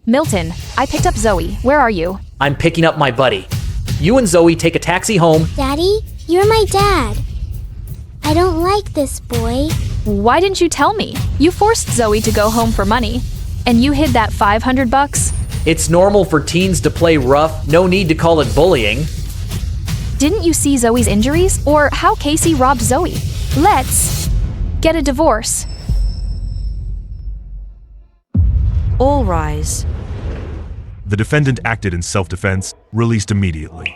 Milton, I picked up Zoe. Where are you? I'm picking up my buddy. You and Zoe take a taxi home. Daddy, you're my dad. I don't like this boy. Why didn't you tell me? You forced Zoe to go home for money. And you hid that $500? It's normal for teens to play rough. No need to call it bullying. Didn't you see Zoe's injuries? Or how Casey robbed Zoe? Let's get a divorce. All rise. The defendant acted in self-defense, released immediately.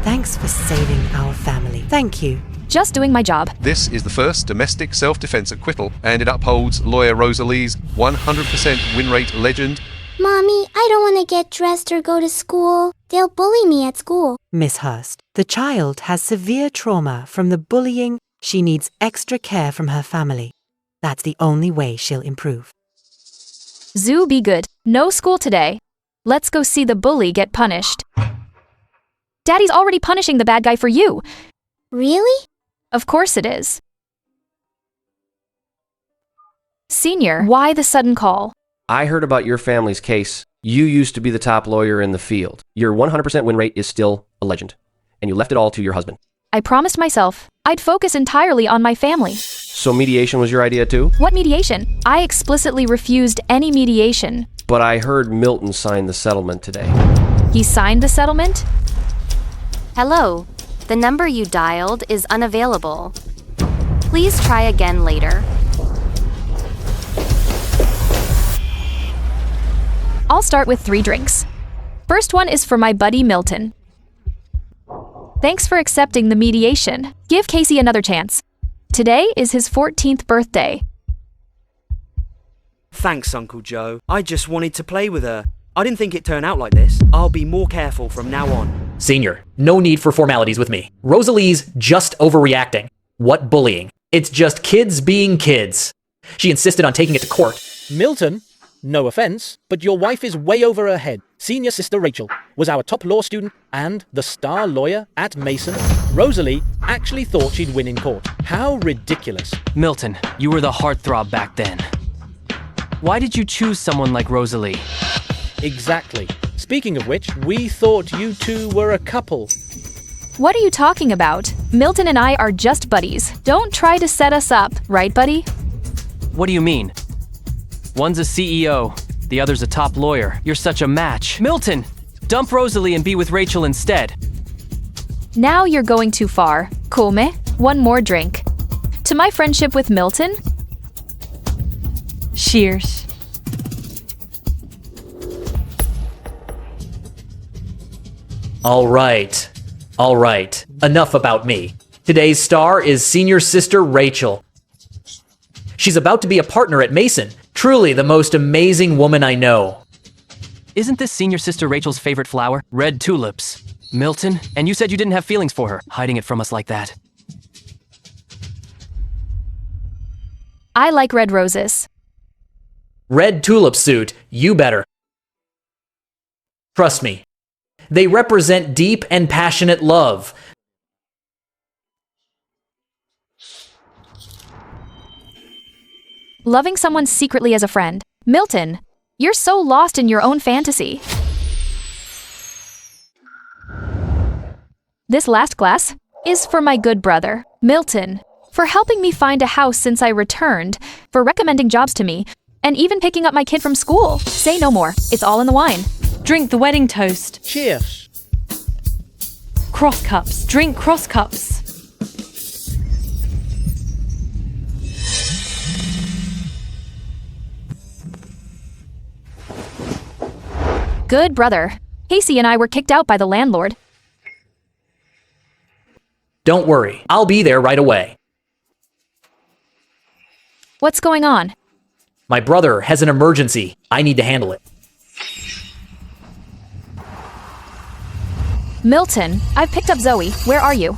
Thanks for saving our family. Thank you. Just doing my job. This is the first domestic self-defense acquittal, and it upholds lawyer Rosalie's 100% win rate legend. Mommy, I don't want to get dressed or go to school. They'll bully me at school. Miss Hurst, the child has severe trauma from the bullying. She needs extra care from her family. That's the only way she'll improve. Zoo, be good. No school today. Let's go see the bully get punished. Daddy's already punishing the bad guy for you. Really? Of course it is. Senior, why the sudden call? I heard about your family's case. You used to be the top lawyer in the field. Your 100% win rate is still a legend, and you left it all to your husband. I promised myself I'd focus entirely on my family. So mediation was your idea too? What mediation? I explicitly refused any mediation. But I heard Milton sign the settlement today. He signed the settlement? Hello. The number you dialed is unavailable. Please try again later. I'll start with 3 drinks. First one is for my buddy Milton. Thanks for accepting the mediation. Give Casey another chance. Today is his 14th birthday. Thanks, Uncle Joe. I just wanted to play with her. I didn't think it'd turn out like this. I'll be more careful from now on. Senior, no need for formalities with me. Rosalie's just overreacting. What bullying? It's just kids being kids. She insisted on taking it to court. Milton, no offense, but your wife is way over her head. Senior sister Rachel was our top law student and the star lawyer at Mason. Rosalie actually thought she'd win in court. How ridiculous. Milton, you were the heartthrob back then. Why did you choose someone like Rosalie? Exactly. Speaking of which, we thought you two were a couple. What are you talking about? Milton and I are just buddies. Don't try to set us up, right, buddy? What do you mean? One's a CEO, the other's a top lawyer. You're such a match. Milton, dump Rosalie and be with Rachel instead. Now you're going too far. Come, one more drink. To my friendship with Milton? Cheers. All right. Enough about me. Today's star is senior sister Rachel. She's about to be a partner at Mason. Truly the most amazing woman I know. Isn't this senior sister Rachel's favorite flower? Red tulips. Milton, and you said you didn't have feelings for her, hiding it from us like that. I like red roses. Red tulip suit, you better. Trust me. They represent deep and passionate love. Loving someone secretly as a friend. Milton, you're so lost in your own fantasy. This last glass is for my good brother, Milton, for helping me find a house since I returned, for recommending jobs to me, and even picking up my kid from school. Say no more. It's all in the wine. Drink the wedding toast. Cheers. Cross cups. Drink cross cups. Good brother. Casey and I were kicked out by the landlord. Don't worry, I'll be there right away. What's going on? My brother has an emergency. I need to handle it. Milton, I've picked up Zoe. Where are you?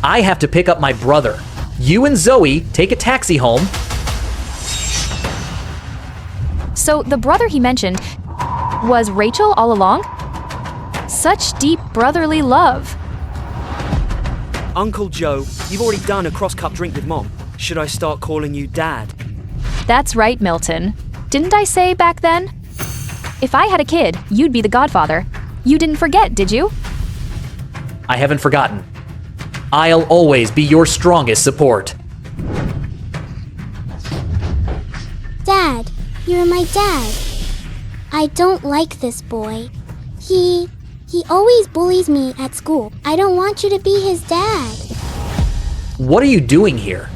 I have to pick up my brother. You and Zoe take a taxi home. So the brother he mentioned was Rachel all along? Such deep brotherly love. Uncle Joe, you've already done a cross-cup drink with Mom. Should I start calling you Dad? That's right, Milton. Didn't I say back then? If I had a kid, you'd be the godfather. You didn't forget, did you? I haven't forgotten. I'll always be your strongest support. Dad, you're my dad. I don't like this boy. He always bullies me at school. I don't want you to be his dad. What are you doing here?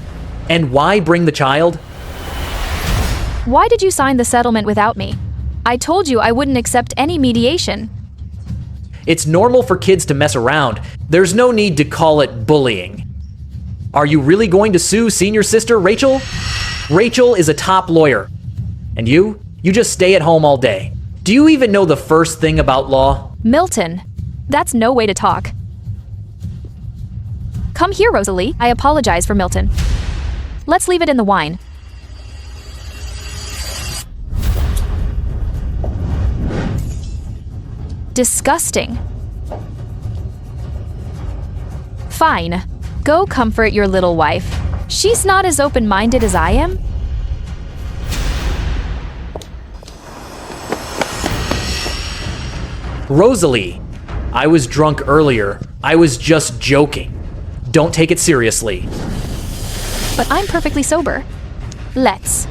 And why bring the child? Why did you sign the settlement without me? I told you I wouldn't accept any mediation. It's normal for kids to mess around. There's no need to call it bullying. Are you really going to sue senior sister Rachel? Rachel is a top lawyer. And you just stay at home all day. Do you even know the first thing about law? Milton, that's no way to talk. Come here, Rosalie. I apologize for Milton. Let's leave it in the wine. Disgusting. Fine. Go comfort your little wife. She's not as open-minded as I am. Rosalie, I was drunk earlier. I was just joking. Don't take it seriously. But I'm perfectly sober. Let's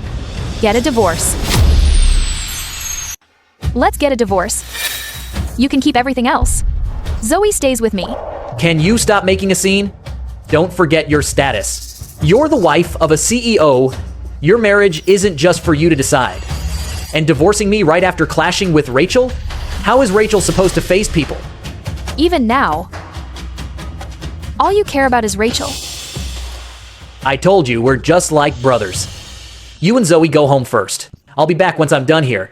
get a divorce. Let's get a divorce. You can keep everything else. Zoe stays with me. Can you stop making a scene? Don't forget your status. You're the wife of a CEO. Your marriage isn't just for you to decide. And divorcing me right after clashing with Rachel? How is Rachel supposed to face people? Even now, all you care about is Rachel. I told you, we're just like brothers. You and Zoe go home first. I'll be back once I'm done here.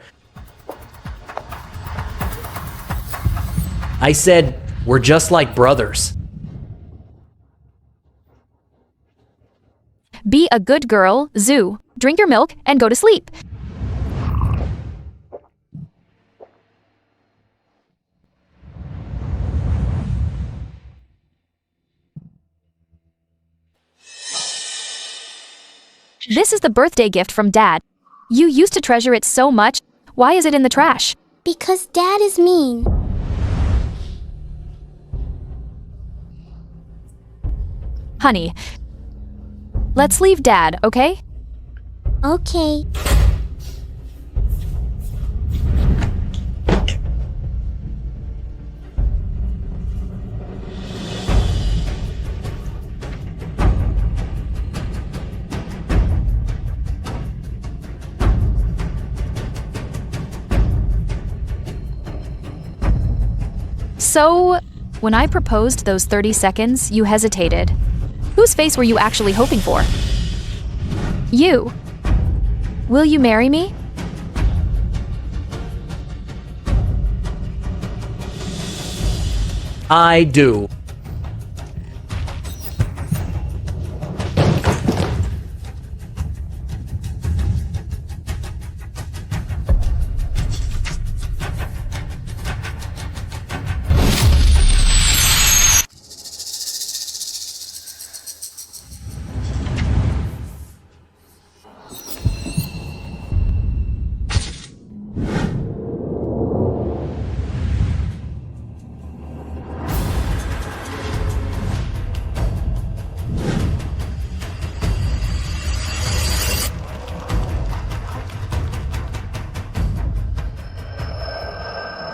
I said, we're just like brothers. Be a good girl, Zoo. Drink your milk and go to sleep. This is the birthday gift from Dad. You used to treasure it so much. Why is it in the trash? Because Dad is mean. Honey, let's leave Dad, okay? Okay. So, when I proposed those 30 seconds, you hesitated. Whose face were you actually hoping for? You. Will you marry me? I do.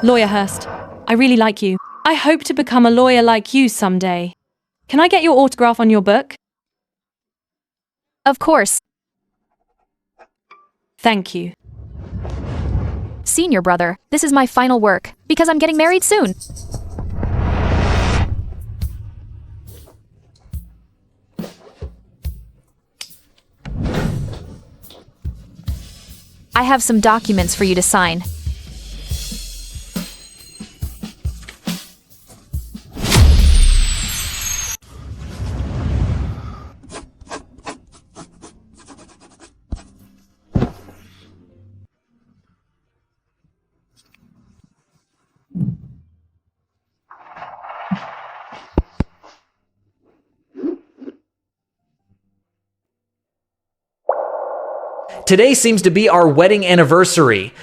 Lawyer Hurst, I really like you. I hope to become a lawyer like you someday. Can I get your autograph on your book? Of course. Thank you. Senior brother, this is my final work, because I'm getting married soon. I have some documents for you to sign. Today seems to be our wedding anniversary.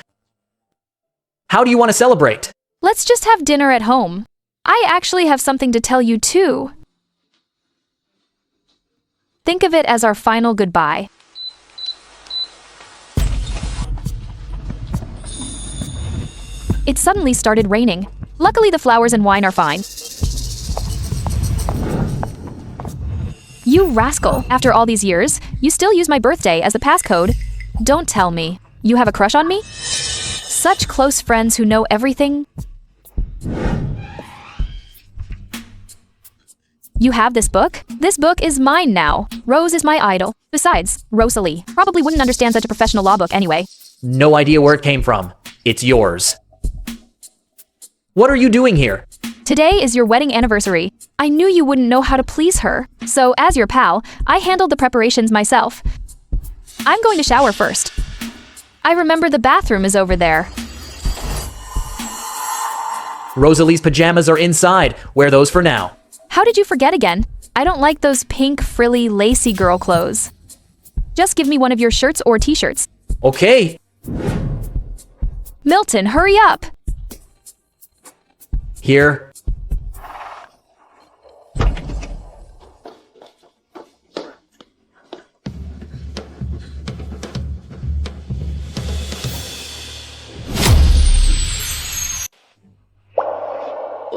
How do you want to celebrate? Let's just have dinner at home. I actually have something to tell you too. Think of it as our final goodbye. It suddenly started raining. Luckily, the flowers and wine are fine. You rascal! After all these years, you still use my birthday as the passcode. Don't tell me. You have a crush on me? Such close friends who know everything. You have this book? This book is mine now. Rose is my idol. Besides, Rosalie probably wouldn't understand such a professional law book anyway. No idea where it came from. It's yours. What are you doing here? Today is your wedding anniversary. I knew you wouldn't know how to please her. So, as your pal, I handled the preparations myself. I'm going to shower first. I remember the bathroom is over there. Rosalie's pajamas are inside. Wear those for now. How did you forget again? I don't like those pink, frilly, lacy girl clothes. Just give me one of your shirts or t-shirts. Okay. Milton, hurry up! Here.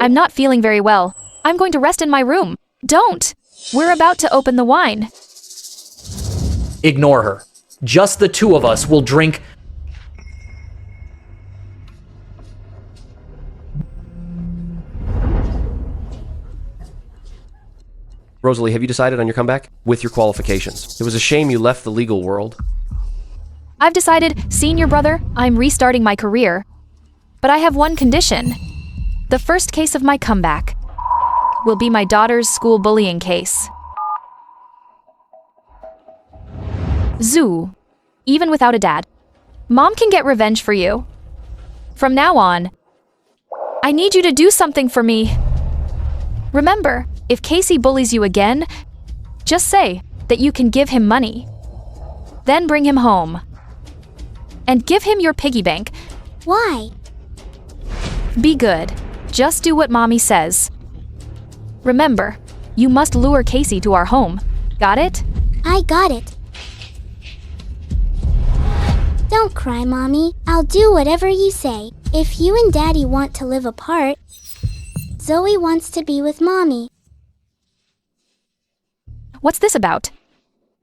I'm not feeling very well. I'm going to rest in my room. Don't! We're about to open the wine. Ignore her. Just the two of us will drink. Rosalie, have you decided on your comeback? With your qualifications. It was a shame you left the legal world. I've decided, senior brother, I'm restarting my career. But I have one condition. The first case of my comeback will be my daughter's school bullying case. Zoo, even without a dad, Mom can get revenge for you. From now on, I need you to do something for me. Remember, if Casey bullies you again, just say that you can give him money. Then bring him home. And give him your piggy bank. Why? Be good. Just do what Mommy says. Remember, you must lure Casey to our home. Got it? I got it. Don't cry, Mommy. I'll do whatever you say. If you and Daddy want to live apart, Zoe wants to be with Mommy. What's this about?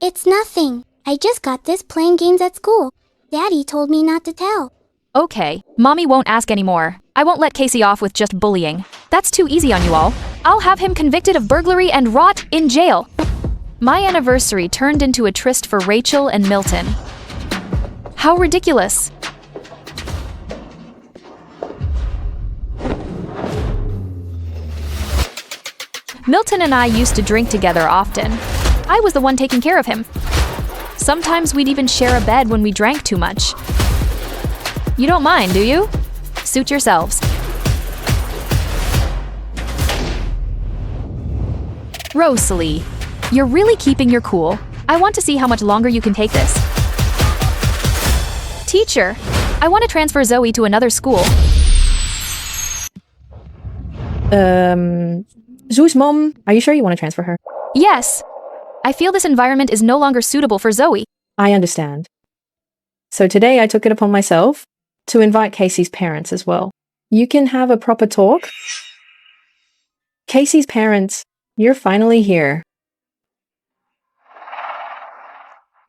It's nothing. I just got this playing games at school. Daddy told me not to tell. Okay, Mommy won't ask anymore. I won't let Casey off with just bullying. That's too easy on you all. I'll have him convicted of burglary and rot in jail. My anniversary turned into a tryst for Rachel and Milton. How ridiculous. Milton and I used to drink together often. I was the one taking care of him. Sometimes we'd even share a bed when we drank too much. You don't mind, do you? Suit yourselves. Rosalie, you're really keeping your cool. I want to see how much longer you can take this. Teacher, I want to transfer Zoe to another school. Zoe's mom, are you sure you want to transfer her? Yes. I feel this environment is no longer suitable for Zoe. I understand. So today I took it upon myself to invite Casey's parents as well. You can have a proper talk. Casey's parents, you're finally here.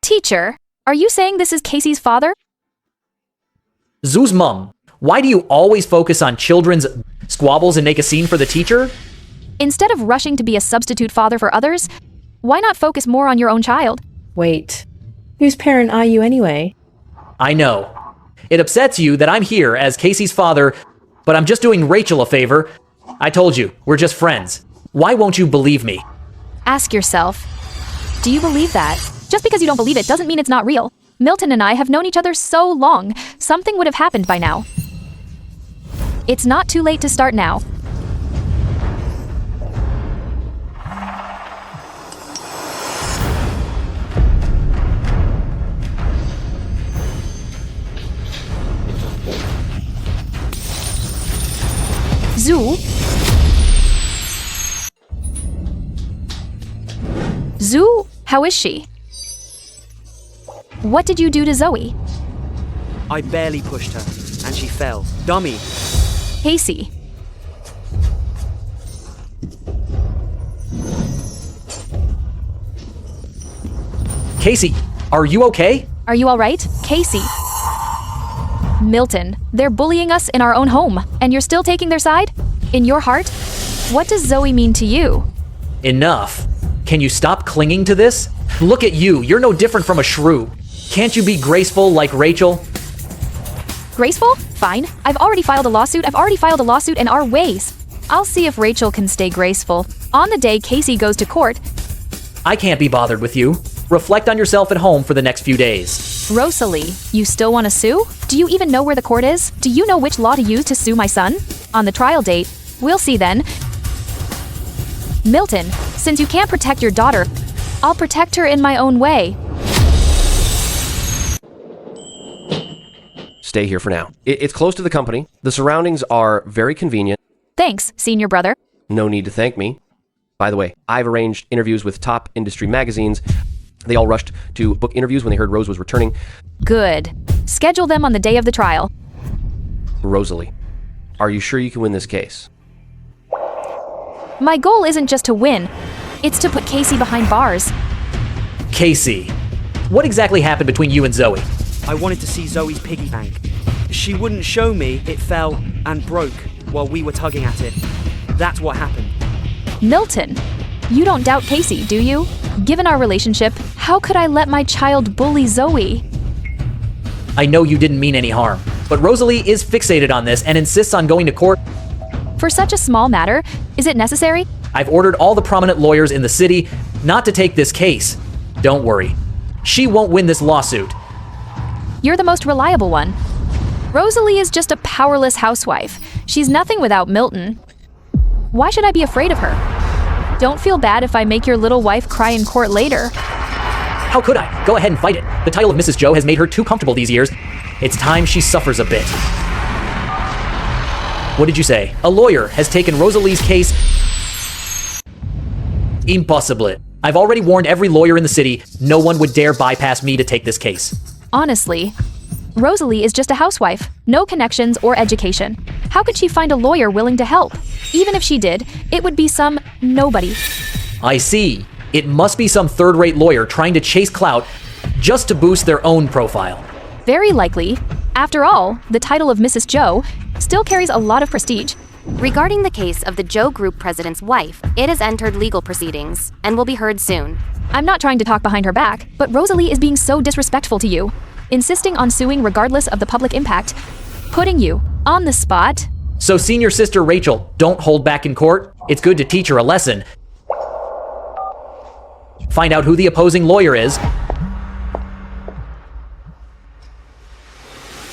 Teacher, are you saying this is Casey's father? Zoo's mom, why do you always focus on children's squabbles and make a scene for the teacher? Instead of rushing to be a substitute father for others, why not focus more on your own child? Wait, whose parent are you anyway? I know. It upsets you that I'm here as Casey's father, but I'm just doing Rachel a favor. I told you, we're just friends. Why won't you believe me? Ask yourself, do you believe that? Just because you don't believe it doesn't mean it's not real. Milton and I have known each other so long, something would have happened by now. It's not too late to start now. How is she? What did you do to Zoe? I barely pushed her, and she fell. Dummy. Casey. Casey, are you okay? Are you all right? Casey. Milton, they're bullying us in our own home, and you're still taking their side? In your heart? What does Zoe mean to you? Enough. Can you stop clinging to this? Look at you, you're no different from a shrew. Can't you be graceful like Rachel? Graceful? Fine. I've already filed a lawsuit in our ways. I'll see if Rachel can stay graceful. On the day Casey goes to court, I can't be bothered with you. Reflect on yourself at home for the next few days. Rosalie, you still want to sue? Do you even know where the court is? Do you know which law to use to sue my son? On the trial date, we'll see then. Milton, since you can't protect your daughter, I'll protect her in my own way. Stay here for now. It's close to the company. The surroundings are very convenient. Thanks, senior brother. No need to thank me. By the way, I've arranged interviews with top industry magazines. They all rushed to book interviews when they heard Rose was returning. Good. Schedule them on the day of the trial. Rosalie, are you sure you can win this case? My goal isn't just to win. It's to put Casey behind bars. Casey, what exactly happened between you and Zoe? I wanted to see Zoe's piggy bank. She wouldn't show me, it fell and broke while we were tugging at it. That's what happened. Milton, you don't doubt Casey, do you? Given our relationship, how could I let my child bully Zoe? I know you didn't mean any harm, but Rosalie is fixated on this and insists on going to court. For such a small matter, is it necessary? I've ordered all the prominent lawyers in the city not to take this case. Don't worry. She won't win this lawsuit. You're the most reliable one. Rosalie is just a powerless housewife. She's nothing without Milton. Why should I be afraid of her? Don't feel bad if I make your little wife cry in court later. How could I? Go ahead and fight it. The title of Mrs. Joe has made her too comfortable these years. It's time she suffers a bit. What did you say? A lawyer has taken Rosalie's case? Impossible. I've already warned every lawyer in the city. No one would dare bypass me to take this case. Honestly, Rosalie is just a housewife, no connections or education. How could she find a lawyer willing to help? Even if she did, it would be some nobody. I see. It must be some third-rate lawyer trying to chase clout just to boost their own profile. Very likely. After all, the title of Mrs. Joe still carries a lot of prestige. Regarding the case of the Joe Group president's wife, it has entered legal proceedings and will be heard soon. I'm not trying to talk behind her back, but Rosalie is being so disrespectful to you, insisting on suing regardless of the public impact, putting you on the spot. So senior sister Rachel, don't hold back in court. It's good to teach her a lesson. Find out who the opposing lawyer is.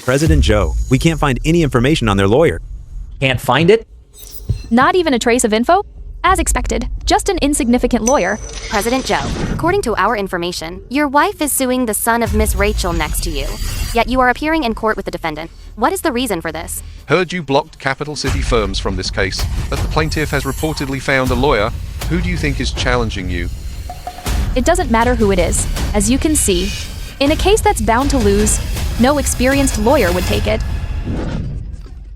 President Joe, we can't find any information on their lawyer. Can't find it? Not even a trace of info? As expected, just an insignificant lawyer. President Joe, according to our information, your wife is suing the son of Miss Rachel next to you. Yet you are appearing in court with the defendant. What is the reason for this? Heard you blocked capital city firms from this case, but the plaintiff has reportedly found a lawyer. Who do you think is challenging you? It doesn't matter who it is. As you can see, in a case that's bound to lose, no experienced lawyer would take it.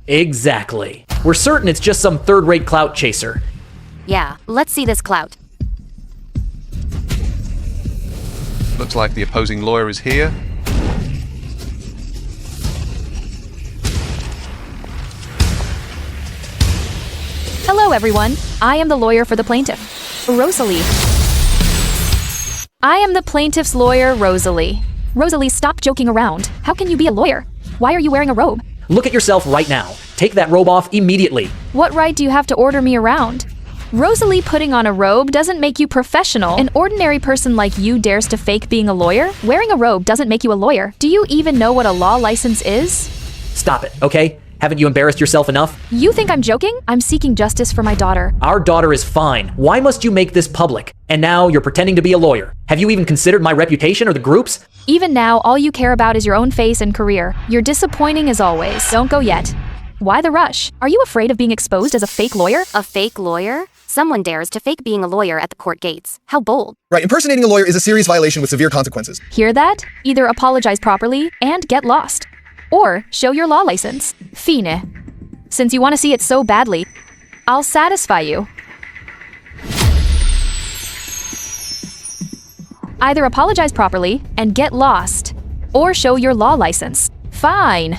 Exactly. We're certain it's just some third-rate clout chaser. Yeah, let's see this clout. Looks like the opposing lawyer is here. Hello, everyone. I am the lawyer for the plaintiff, Rosalie. I am the plaintiff's lawyer, Rosalie. Rosalie, stop joking around. How can you be a lawyer? Why are you wearing a robe? Look at yourself right now. Take that robe off immediately. What right do you have to order me around? Rosalie, putting on a robe doesn't make you professional. An ordinary person like you dares to fake being a lawyer? Wearing a robe doesn't make you a lawyer. Do you even know what a law license is? Stop it, okay? Haven't you embarrassed yourself enough? You think I'm joking? I'm seeking justice for my daughter. Our daughter is fine. Why must you make this public? And now you're pretending to be a lawyer. Have you even considered my reputation or the group's? Even now, all you care about is your own face and career. You're disappointing as always. Don't go yet. Why the rush? Are you afraid of being exposed as a fake lawyer? A fake lawyer? Someone dares to fake being a lawyer at the court gates. How bold. Right, impersonating a lawyer is a serious violation with severe consequences. Hear that? Either apologize properly and get lost, or show your law license. Fine. Since you want to see it so badly, I'll satisfy you. Either apologize properly and get lost, or show your law license. Fine.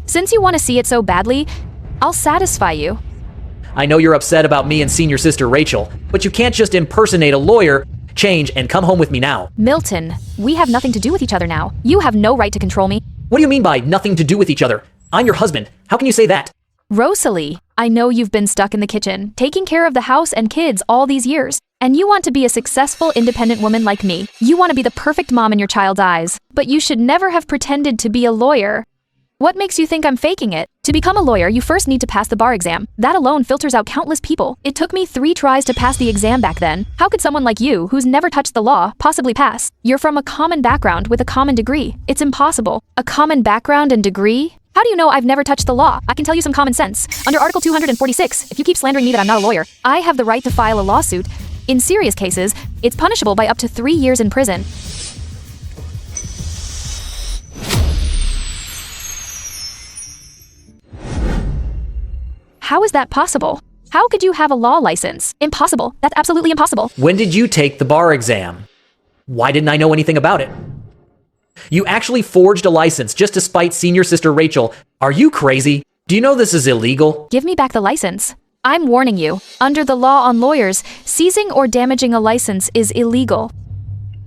Since you want to see it so badly, I'll satisfy you. I know you're upset about me and senior sister Rachel, but you can't just impersonate a lawyer, change, and come home with me now. Milton, we have nothing to do with each other now. You have no right to control me. What do you mean by nothing to do with each other? I'm your husband. How can you say that? Rosalie, I know you've been stuck in the kitchen, taking care of the house and kids all these years, and you want to be a successful, independent woman like me. You want to be the perfect mom in your child's eyes, but you should never have pretended to be a lawyer. What makes you think I'm faking it? To become a lawyer, you first need to pass the bar exam. That alone filters out countless people. It took me 3 tries to pass the exam back then. How could someone like you, who's never touched the law, possibly pass? You're from a common background with a common degree. It's impossible. A common background and degree? How do you know I've never touched the law? I can tell you some common sense. Under Article 246, if you keep slandering me that I'm not a lawyer, I have the right to file a lawsuit. In serious cases, it's punishable by up to 3 years in prison. How is that possible? How could you have a law license? Impossible. That's absolutely impossible. When did you take the bar exam? Why didn't I know anything about it? You actually forged a license just to spite senior sister Rachel. Are you crazy? Do you know this is illegal? Give me back the license. I'm warning you. Under the law on lawyers, seizing or damaging a license is illegal.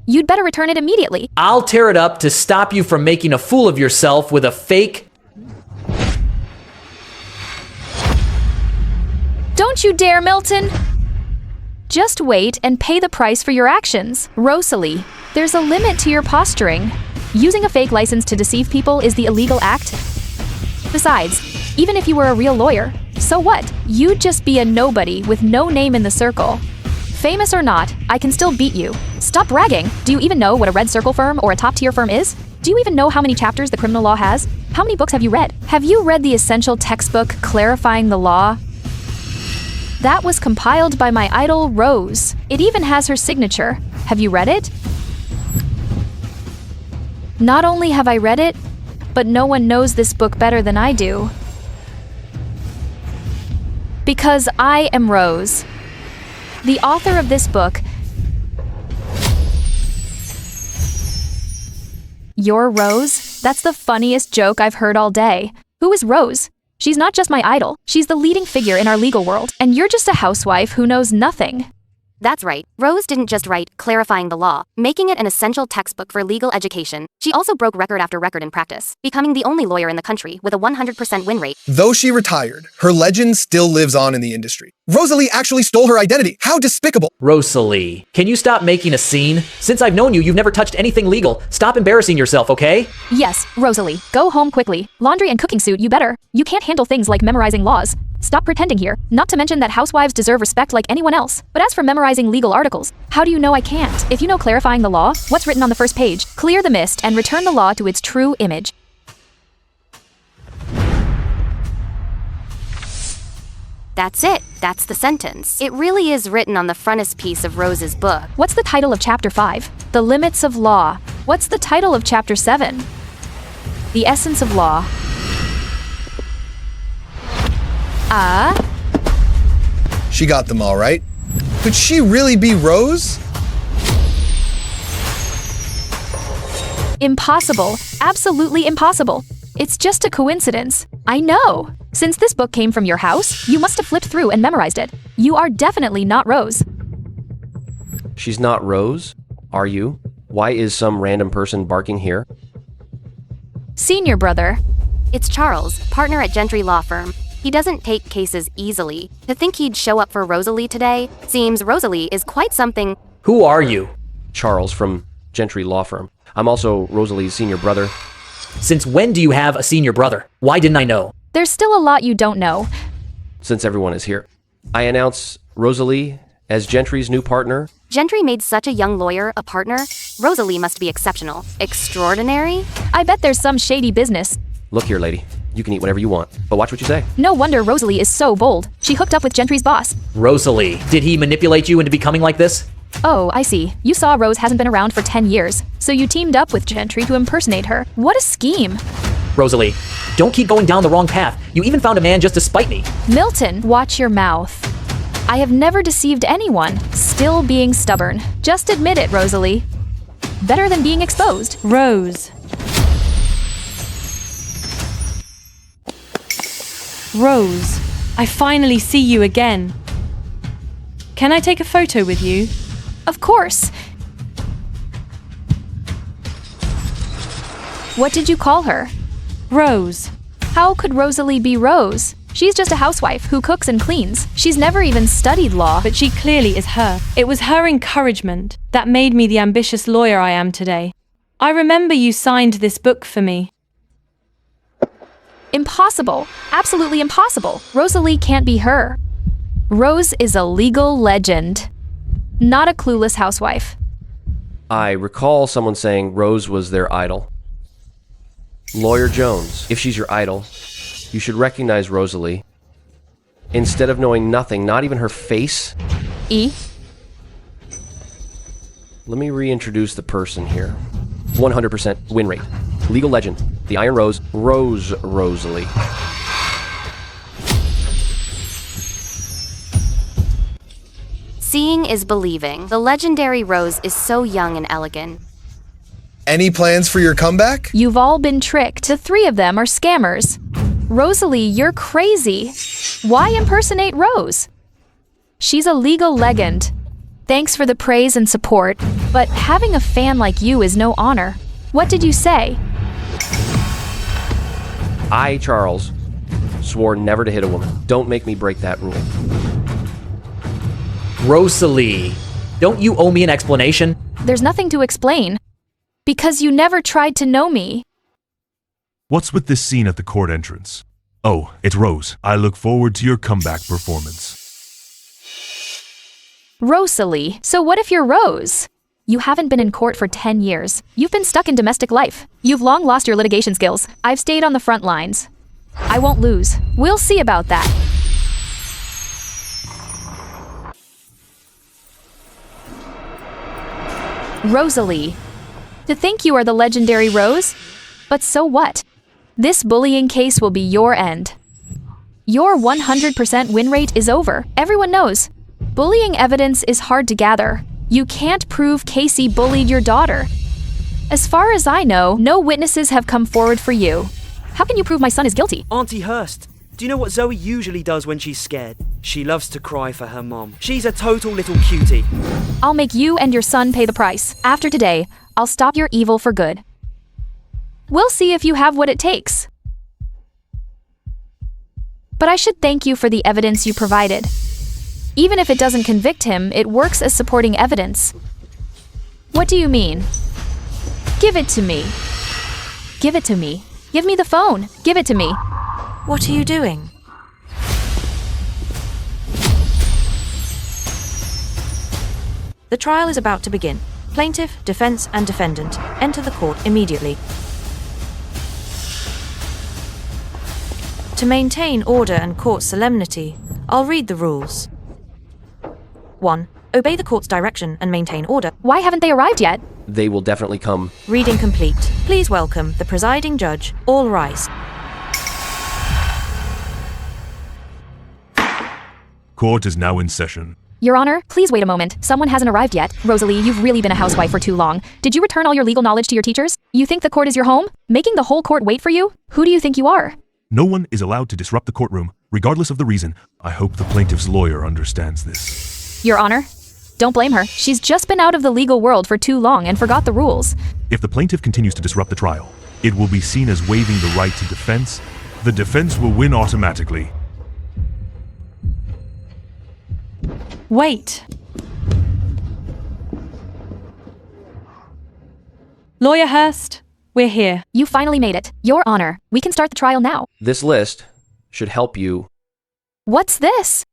You'd better return it immediately. I'll tear it up to stop you from making a fool of yourself with a fake... Don't you dare, Milton! Just wait and pay the price for your actions. Rosalie, there's a limit to your posturing. Using a fake license to deceive people is the illegal act. Besides, even if you were a real lawyer, so what? You'd just be a nobody with no name in the circle. Famous or not, I can still beat you. Stop bragging. Do you even know what a red circle firm or a top-tier firm is? Do you even know how many chapters the criminal law has? How many books have you read? Have you read the essential textbook Clarifying the Law? That was compiled by my idol, Rose. It even has her signature. Have you read it? Not only have I read it, but no one knows this book better than I do. Because I am Rose, the author of this book. You're Rose? That's the funniest joke I've heard all day. Who is Rose? She's not just my idol, she's the leading figure in our legal world, and you're just a housewife who knows nothing. That's right. Rose didn't just write Clarifying the Law, making it an essential textbook for legal education. She also broke record after record in practice, becoming the only lawyer in the country with a 100% win rate. Though she retired, her legend still lives on in the industry. Rosalie actually stole her identity. How despicable. Rosalie, can you stop making a scene? Since I've known you, you've never touched anything legal. Stop embarrassing yourself, okay? Yes, Rosalie, go home quickly. Laundry and cooking suit, you better. You can't handle things like memorizing laws. Stop pretending here. Not to mention that housewives deserve respect like anyone else. But as for memorizing legal articles, how do you know I can't? If you know Clarifying the Law, what's written on the first page? Clear the mist and return the law to its true image. That's it. That's the sentence. It really is written on the frontispiece of Rose's book. What's the title of Chapter 5? The Limits of Law. What's the title of Chapter 7? The Essence of Law. She got them all right. Could she really be Rose? Impossible. Absolutely impossible. It's just a coincidence. I know. Since this book came from your house, you must have flipped through and memorized it. You are definitely not Rose. She's not Rose? Are you? Why is some random person barking here? Senior brother. It's Charles, partner at Gentry Law Firm. He doesn't take cases easily. To think he'd show up for Rosalie today, seems Rosalie is quite something. Who are you? Charles from Gentry Law Firm. I'm also Rosalie's senior brother. Since when do you have a senior brother? Why didn't I know? There's still a lot you don't know. Since everyone is here, I announce Rosalie as Gentry's new partner. Gentry made such a young lawyer a partner. Rosalie must be exceptional. Extraordinary? I bet there's some shady business. Look here, lady. You can eat whatever you want, but watch what you say. No wonder Rosalie is so bold. She hooked up with Gentry's boss. Rosalie, did he manipulate you into becoming like this? Oh, I see. You saw Rose hasn't been around for 10 years, so you teamed up with Gentry to impersonate her. What a scheme. Rosalie, don't keep going down the wrong path. You even found a man just to spite me. Milton, watch your mouth. I have never deceived anyone. Still being stubborn. Just admit it, Rosalie. Better than being exposed. Rose. Rose, I finally see you again. Can I take a photo with you? Of course. What did you call her? Rose. How could Rosalie be Rose? She's just a housewife who cooks and cleans. She's never even studied law. But she clearly is her. It was her encouragement that made me the ambitious lawyer I am today. I remember you signed this book for me. Impossible. Absolutely impossible. Rosalie can't be her. Rose is a legal legend, not a clueless housewife. I recall someone saying Rose was their idol. Lawyer Jones, if she's your idol, you should recognize Rosalie. Instead of knowing nothing, not even her face. E? Let me reintroduce the person here. 100% win rate. Legal legend. The Iron Rose. Rosalie. Seeing is believing. The legendary Rose is so young and elegant. Any plans for your comeback? You've all been tricked. The three of them are scammers. Rosalie, you're crazy. Why impersonate Rose? She's a legal legend. Thanks for the praise and support, but having a fan like you is no honor. What did you say? I, Charles, swore never to hit a woman. Don't make me break that rule. Rosalie, don't you owe me an explanation? There's nothing to explain. Because you never tried to know me. What's with this scene at the court entrance? Oh, it's Rose. I look forward to your comeback performance. Rosalie, so what if you're Rose? You haven't been in court for 10 years. You've been stuck in domestic life. You've long lost your litigation skills. I've stayed on the front lines. I won't lose. We'll see about that. Rosalie. To think you are the legendary Rose? But so what? This bullying case will be your end. Your 100% win rate is over. Everyone knows. Bullying evidence is hard to gather. You can't prove Casey bullied your daughter. As far as I know, no witnesses have come forward for you. How can you prove my son is guilty? Auntie Hurst, do you know what Zoe usually does when she's scared? She loves to cry for her mom. She's a total little cutie. I'll make you and your son pay the price. After today, I'll stop your evil for good. We'll see if you have what it takes. But I should thank you for the evidence you provided. Even if it doesn't convict him, it works as supporting evidence. What do you mean? Give it to me. Give it to me. Give me the phone. Give it to me. What are you doing? The trial is about to begin. Plaintiff, defense, and defendant enter the court immediately. To maintain order and court solemnity, I'll read the rules. 1. Obey the court's direction and maintain order. Why haven't they arrived yet? They will definitely come. Reading complete. Please welcome the presiding judge. All rise. Court is now in session. Your Honor, please wait a moment. Someone hasn't arrived yet. Rosalie, you've really been a housewife for too long. Did you return all your legal knowledge to your teachers? You think the court is your home? Making the whole court wait for you? Who do you think you are? No one is allowed to disrupt the courtroom, regardless of the reason. I hope the plaintiff's lawyer understands this. Your Honor, don't blame her. She's just been out of the legal world for too long and forgot the rules. If the plaintiff continues to disrupt the trial, it will be seen as waiving the right to defense. The defense will win automatically. Wait. Lawyer Hurst, we're here. You finally made it. Your Honor, we can start the trial now. This list should help you. What's this?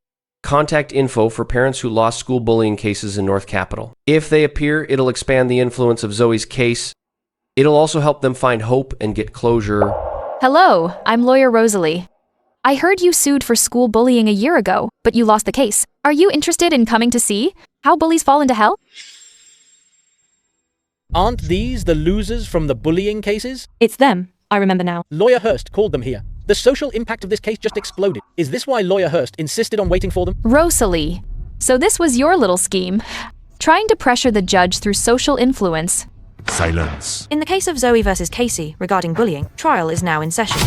Contact info for parents who lost school bullying cases in North Capitol. If they appear, it'll expand the influence of Zoe's case. It'll also help them find hope and get closure Hello, I'm lawyer Rosalie. I heard you sued for school bullying a year ago, but you lost the case. Are you interested in coming to see how bullies fall into hell? Aren't these the losers from the bullying cases? It's them. I remember now. Lawyer Hurst called them here. The social impact of this case just exploded. Is this why Lawyer Hurst insisted on waiting for them? Rosalie. So this was your little scheme, trying to pressure the judge through social influence. Silence. In the case of Zoe versus Casey regarding bullying, trial is now in session.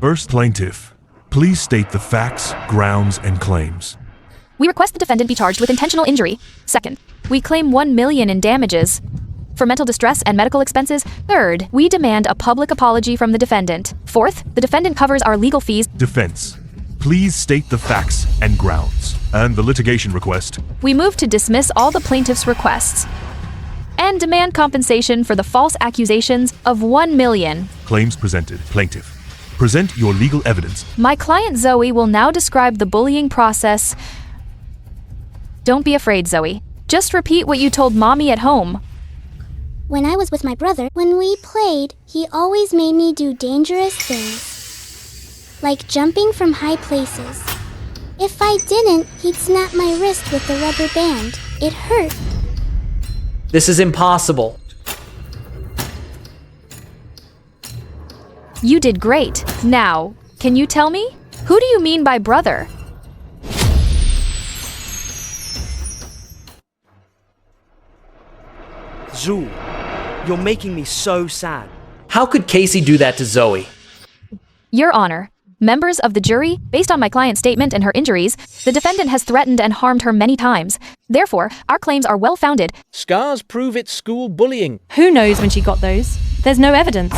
First plaintiff, please state the facts, grounds, and claims. We request the defendant be charged with intentional injury. Second, we claim $1 million in damages for mental distress and medical expenses. Third, we demand a public apology from the defendant. Fourth, the defendant covers our legal fees. Defense, please state the facts and grounds. And the litigation request. We move to dismiss all the plaintiff's requests and demand compensation for the false accusations of $1 million. Claims presented. Plaintiff, present your legal evidence. My client Zoe will now describe the bullying process. Don't be afraid, Zoe. Just repeat what you told Mommy at home. When I was with my brother, when we played, he always made me do dangerous things. Like jumping from high places. If I didn't, he'd snap my wrist with the rubber band. It hurt. This is impossible. You did great. Now, can you tell me? Who do you mean by brother? Zool, you're making me so sad. How could Casey do that to Zoe? Your Honor, members of the jury, based on my client's statement and her injuries, the defendant has threatened and harmed her many times. Therefore, our claims are well-founded. Scars prove it's school bullying. Who knows when she got those? There's no evidence.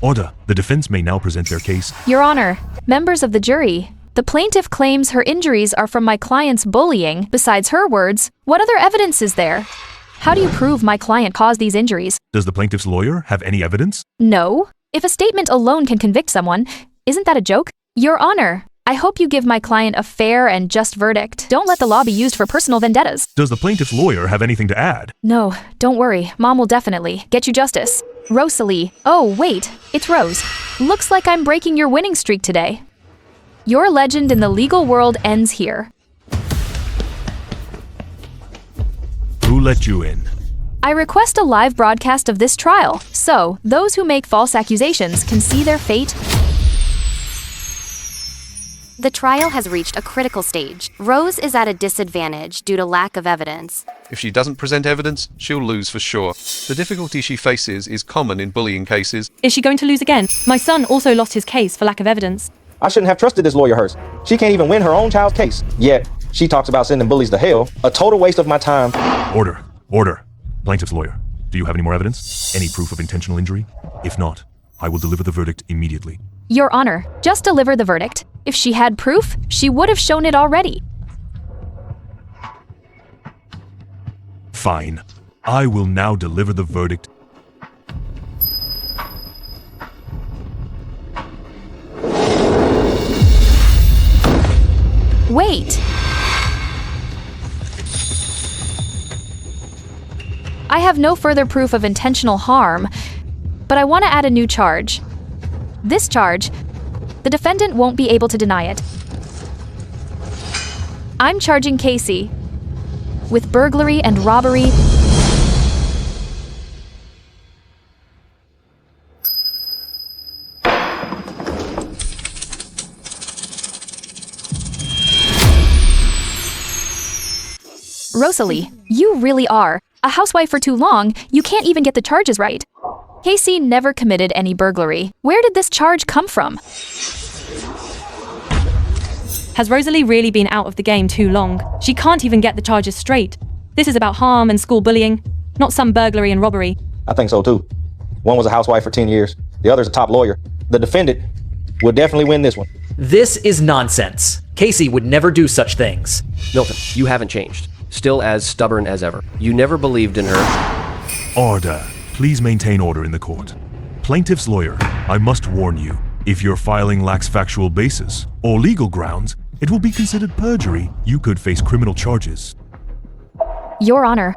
Order. The defense may now present their case. Your Honor, members of the jury, the plaintiff claims her injuries are from my client's bullying. Besides her words, what other evidence is there? How do you prove my client caused these injuries? Does the plaintiff's lawyer have any evidence? No. If a statement alone can convict someone, isn't that a joke? Your Honor, I hope you give my client a fair and just verdict. Don't let the law be used for personal vendettas. Does the plaintiff's lawyer have anything to add? No, don't worry. Mom will definitely get you justice. Rosalie. Oh, wait. It's Rose. Looks like I'm breaking your winning streak today. Your legend in the legal world ends here. Who let you in? I request a live broadcast of this trial, so those who make false accusations can see their fate. The trial has reached a critical stage. Rose is at a disadvantage due to lack of evidence. If she doesn't present evidence, she'll lose for sure. The difficulty she faces is common in bullying cases. Is she going to lose again? My son also lost his case for lack of evidence. I shouldn't have trusted this lawyer Hurst. She can't even win her own child's case. Yet, she talks about sending bullies to hell. A total waste of my time. Order. Order. Plaintiff's lawyer, do you have any more evidence? Any proof of intentional injury? If not, I will deliver the verdict immediately. Your Honor, just deliver the verdict. If she had proof, she would have shown it already. Fine. I will now deliver the verdict. Wait! I have no further proof of intentional harm, but I want to add a new charge. This charge, the defendant won't be able to deny it. I'm charging Casey with burglary and robbery. Rosalie, you really are a housewife for too long. You can't even get the charges right. Casey never committed any burglary. Where did this charge come from? Has Rosalie really been out of the game too long? She can't even get the charges straight. This is about harm and school bullying, not some burglary and robbery. I think so too. One was a housewife for 10 years. The other's a top lawyer. The defendant will definitely win this one. This is nonsense. Casey would never do such things. Milton, you haven't changed. Still as stubborn as ever. You never believed in her. Order. Please maintain order in the court. Plaintiff's lawyer, I must warn you, if your filing lacks factual basis or legal grounds, it will be considered perjury. You could face criminal charges. Your Honor,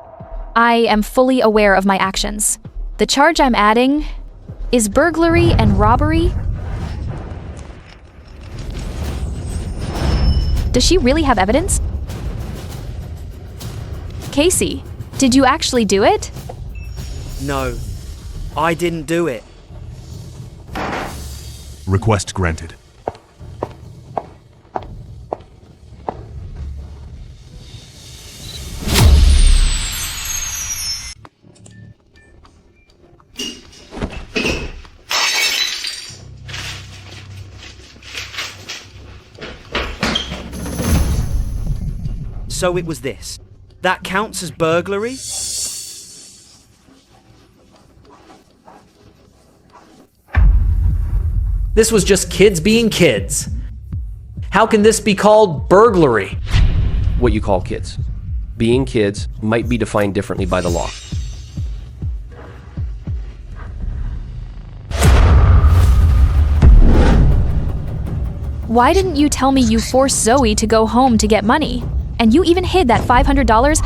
I am fully aware of my actions. The charge I'm adding is burglary and robbery. Does she really have evidence? Casey, did you actually do it? No, I didn't do it. Request granted. So it was this. That counts as burglary? This was just kids being kids. How can this be called burglary? What you call kids. Being kids might be defined differently by the law. Why didn't you tell me you forced Zoe to go home to get money? And you even hid that $500?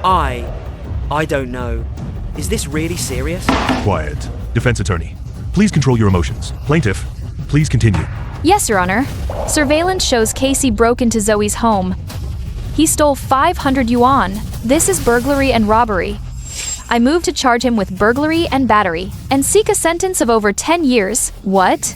I don't know. Is this really serious? Quiet. Defense attorney, please control your emotions. Plaintiff, please continue. Yes, Your Honor. Surveillance shows Casey broke into Zoe's home. He stole 500 yuan. This is burglary and robbery. I move to charge him with burglary and battery and seek a sentence of over 10 years. What?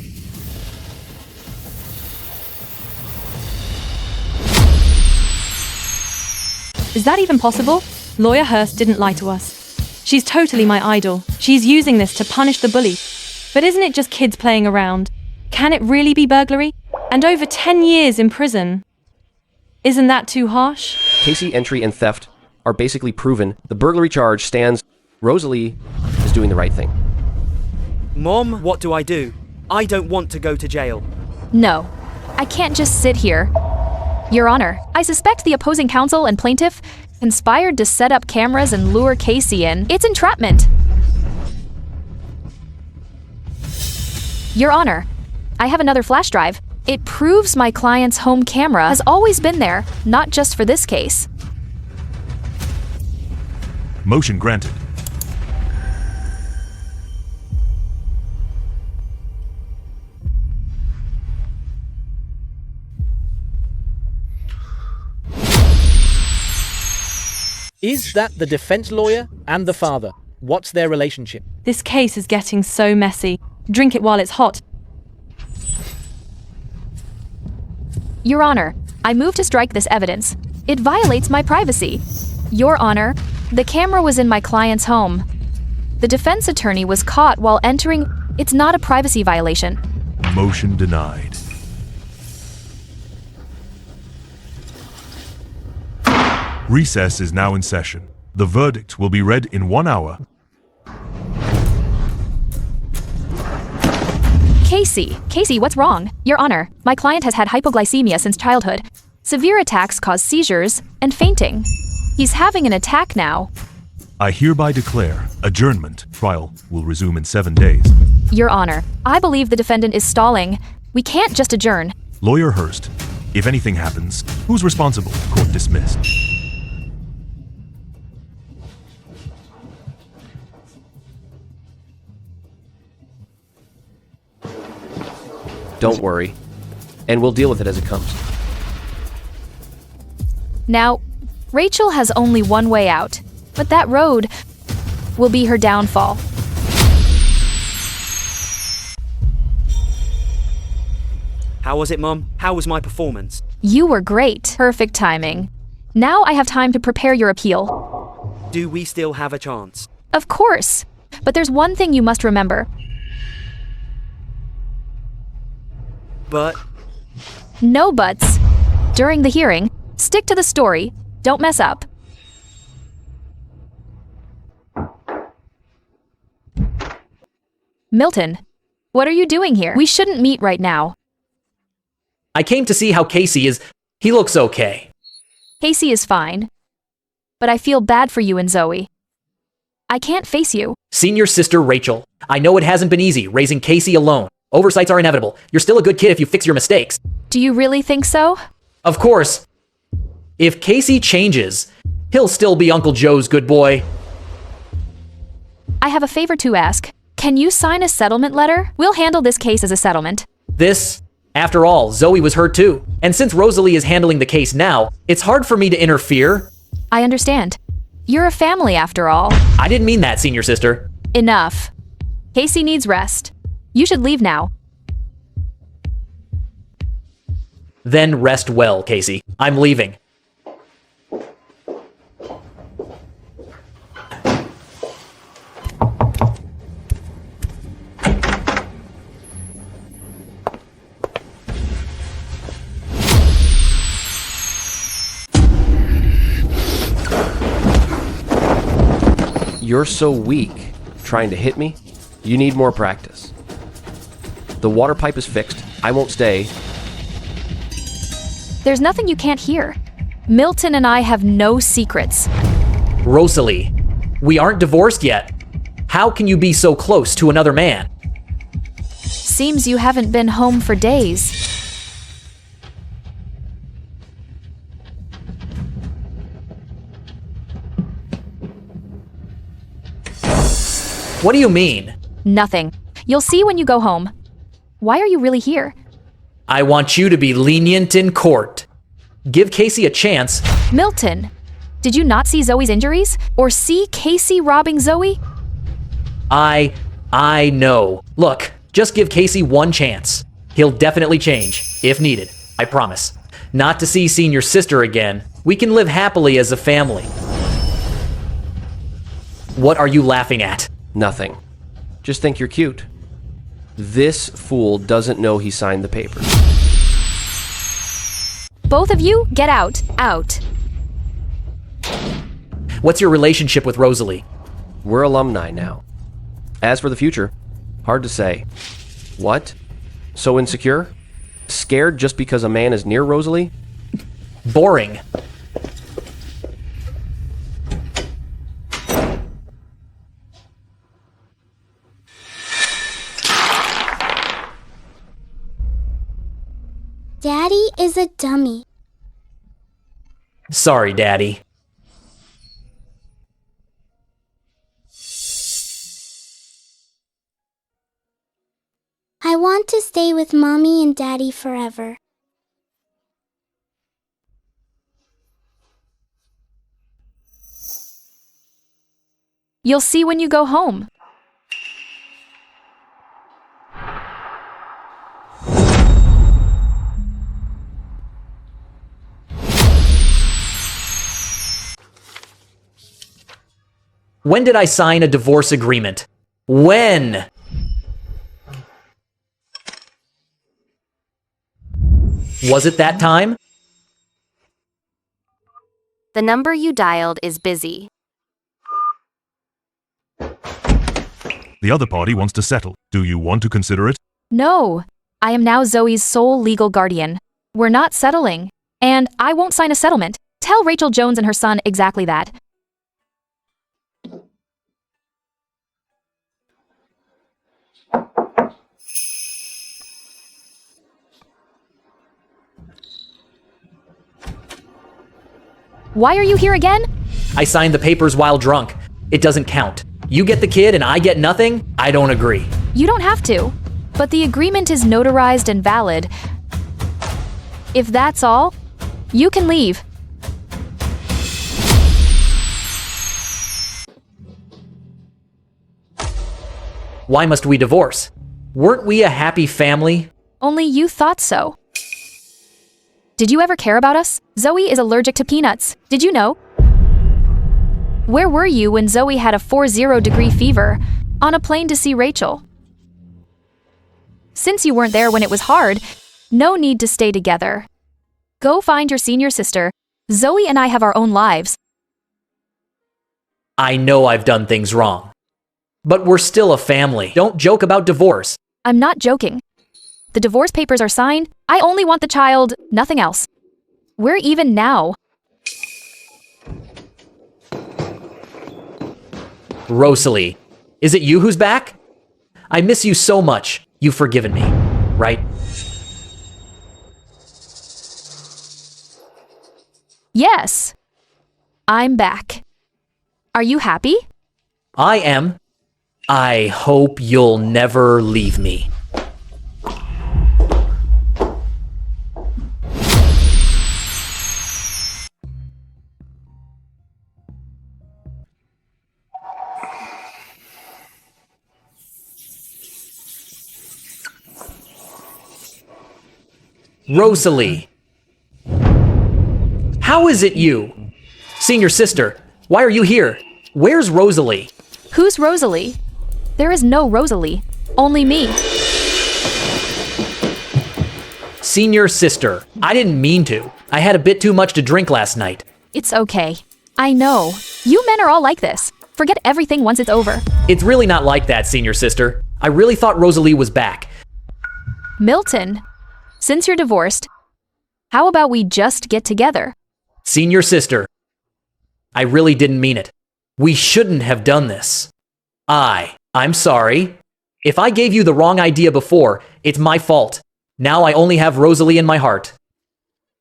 Is that even possible? Lawyer Hurst didn't lie to us. She's totally my idol. She's using this to punish the bully. But isn't it just kids playing around? Can it really be burglary? And over 10 years in prison. Isn't that too harsh? Casey, entry, and theft are basically proven. The burglary charge stands. Rosalie is doing the right thing. Mom, what do? I don't want to go to jail. No, I can't just sit here. Your Honor, I suspect the opposing counsel and plaintiff conspired to set up cameras and lure Casey in. It's entrapment. Your Honor, I have another flash drive. It proves my client's home camera has always been there, not just for this case. Motion granted. Is that the defense lawyer and the father? What's their relationship? This case is getting so messy. Drink it while it's hot. Your Honor, I move to strike this evidence. It violates my privacy. Your Honor, the camera was in my client's home. The defense attorney was caught while entering. It's not a privacy violation. Motion denied. Recess is now in session. The verdict will be read in 1 hour. Casey, what's wrong? Your Honor, my client has had hypoglycemia since childhood. Severe attacks cause seizures and fainting. He's having an attack now. I hereby declare adjournment. Trial will resume in 7 days. Your Honor, I believe the defendant is stalling. We can't just adjourn. Lawyer Hurst, if anything happens, who's responsible? Court dismissed. Don't worry. And we'll deal with it as it comes. Now, Rachel has only one way out, but that road will be her downfall. How was it, Mom? How was my performance? You were great. Perfect timing. Now I have time to prepare your appeal. Do we still have a chance? Of course. But there's one thing you must remember. But... No buts. During the hearing, stick to the story. Don't mess up. Milton, what are you doing here? We shouldn't meet right now. I came to see how Casey is. He looks okay. Casey is fine. But I feel bad for you and Zoe. I can't face you. Senior sister Rachel, I know it hasn't been easy raising Casey alone. Oversights are inevitable. You're still a good kid if you fix your mistakes. Do you really think so? Of course. If Casey changes, he'll still be Uncle Joe's good boy. I have a favor to ask. Can you sign a settlement letter? We'll handle this case as a settlement. After all, Zoe was hurt too. And since Rosalie is handling the case now, it's hard for me to interfere. I understand. You're a family after all. I didn't mean that, senior sister. Enough. Casey needs rest. You should leave now. Then rest well, Casey. I'm leaving. You're so weak. Trying to hit me? You need more practice. The water pipe is fixed. I won't stay. There's nothing you can't hear. Milton and I have no secrets. Rosalie, we aren't divorced yet. How can you be so close to another man? Seems you haven't been home for days. What do you mean? Nothing. You'll see when you go home. Why are you really here? I want you to be lenient in court. Give Casey a chance. Milton, did you not see Zoe's injuries? Or see Casey robbing Zoe? I know. Look, just give Casey one chance. He'll definitely change, if needed. I promise. Not to see senior sister again. We can live happily as a family. What are you laughing at? Nothing. Just think you're cute. This fool doesn't know he signed the papers. Both of you, get out. Out. What's your relationship with Rosalie? We're alumni now. As for the future, hard to say. What? So insecure? Scared just because a man is near Rosalie? Boring. Daddy is a dummy. Sorry, Daddy. I want to stay with Mommy and Daddy forever. You'll see when you go home. When did I sign a divorce agreement? When? Was it that time? The number you dialed is busy. The other party wants to settle. Do you want to consider it? No. I am now Zoe's sole legal guardian. We're not settling. And I won't sign a settlement. Tell Rachel Jones and her son exactly that. Why are you here again? I signed the papers while drunk. It doesn't count. You get the kid and I get nothing? I don't agree. You don't have to. But the agreement is notarized and valid. If that's all, you can leave. Why must we divorce? Weren't we a happy family? Only you thought so. Did you ever care about us? Zoe is allergic to peanuts. Did you know? Where were you when Zoe had a 40-degree fever on a plane to see Rachel? Since you weren't there when it was hard, no need to stay together. Go find your senior sister. Zoe and I have our own lives. I know I've done things wrong. But we're still a family. Don't joke about divorce. I'm not joking. The divorce papers are signed. I only want the child, nothing else. We're even now. Rosalie, is it you who's back? I miss you so much. You've forgiven me, right? Yes. I'm back. Are you happy? I am. I hope you'll never leave me. Rosalie. How is it you? Senior sister, why are you here? Where's Rosalie? Who's Rosalie? There is no Rosalie, only me. Senior sister, I didn't mean to. I had a bit too much to drink last night. It's okay. I know. You men are all like this. Forget everything once it's over. It's really not like that, senior sister. I really thought Rosalie was back. Milton, since you're divorced, how about we just get together? Senior sister, I really didn't mean it. We shouldn't have done this. I'm sorry. If I gave you the wrong idea before, it's my fault. Now I only have Rosalie in my heart.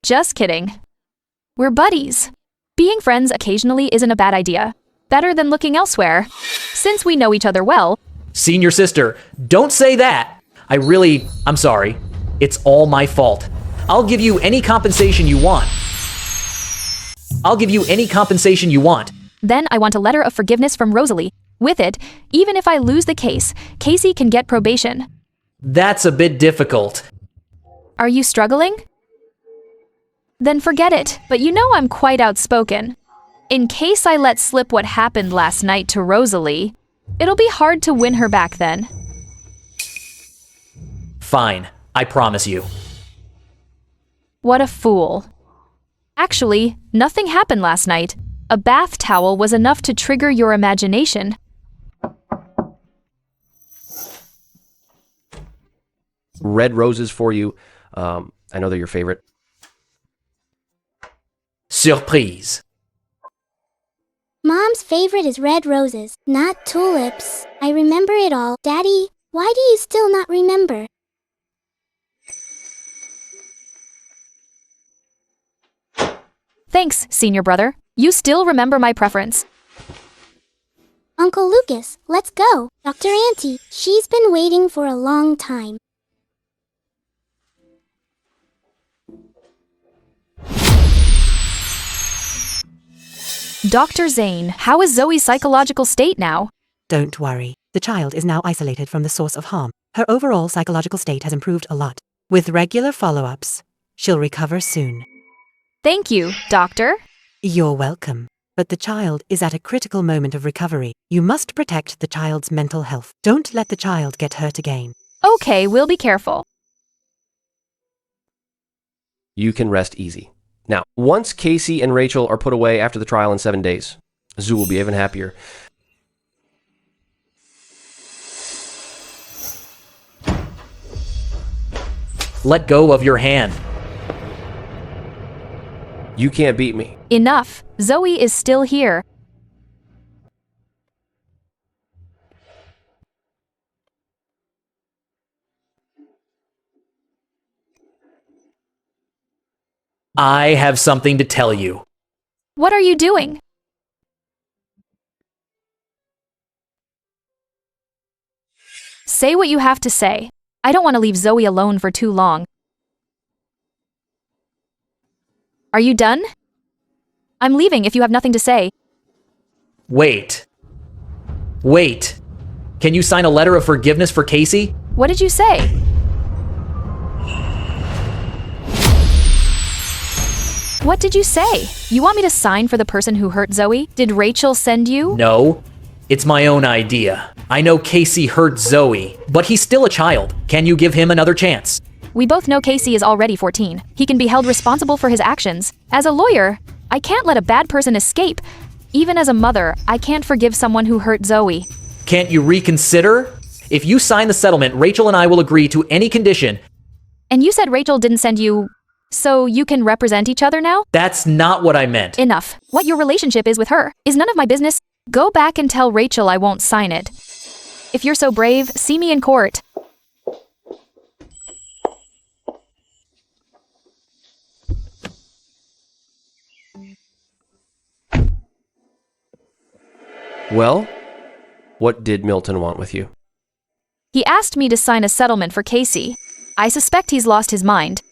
Just kidding. We're buddies. Being friends occasionally isn't a bad idea. Better than looking elsewhere. Since we know each other well. Senior sister, don't say that. I'm sorry. It's all my fault. I'll give you any compensation you want. Then I want a letter of forgiveness from Rosalie. With it, even if I lose the case, Casey can get probation. That's a bit difficult. Are you struggling? Then forget it, but you know I'm quite outspoken. In case I let slip what happened last night to Rosalie, it'll be hard to win her back then. Fine, I promise you. What a fool. Actually, nothing happened last night. A bath towel was enough to trigger your imagination. Red roses for you. I know they're your favorite. Surprise. Mom's favorite is red roses, not tulips. I remember it all. Daddy, why do you still not remember? Thanks, senior brother. You still remember my preference. Uncle Lucas, let's go. Dr. Auntie, she's been waiting for a long time. Dr. Zane, how is Zoe's psychological state now? Don't worry. The child is now isolated from the source of harm. Her overall psychological state has improved a lot. With regular follow-ups, she'll recover soon. Thank you, doctor. You're welcome. But the child is at a critical moment of recovery. You must protect the child's mental health. Don't let the child get hurt again. Okay, we'll be careful. You can rest easy. Now, once Casey and Rachel are put away after the trial in 7 days, Zoo will be even happier. Let go of your hand. You can't beat me. Enough. Zoe is still here. I have something to tell you. What are you doing? Say what you have to say. I don't want to leave Zoe alone for too long. Are you done? I'm leaving if you have nothing to say. Wait. Can you sign a letter of forgiveness for Casey? What did you say? What did you say? You want me to sign for the person who hurt Zoe? Did Rachel send you? No, it's my own idea. I know Casey hurt Zoe, but he's still a child. Can you give him another chance? We both know Casey is already 14. He can be held responsible for his actions. As a lawyer, I can't let a bad person escape. Even as a mother, I can't forgive someone who hurt Zoe. Can't you reconsider? If you sign the settlement, Rachel and I will agree to any condition. And you said Rachel didn't send you, so you can represent each other now? That's not what I meant. Enough. What your relationship is with her is none of my business. Go back and tell Rachel I won't sign it. If you're so brave, see me in court. Well, What did Milton want with you? He asked me to sign a settlement for Casey. I suspect he's lost his mind.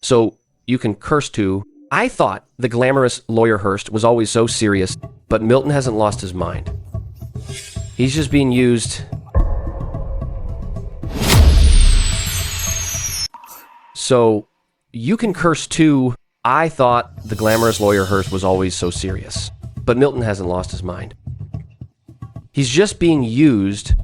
So, you can curse too. I thought the glamorous lawyer Hurst was always so serious, but Milton hasn't lost his mind. He's just being used. So, you can curse too. I thought the glamorous lawyer Hurst was always so serious, but Milton hasn't lost his mind. He's just being used.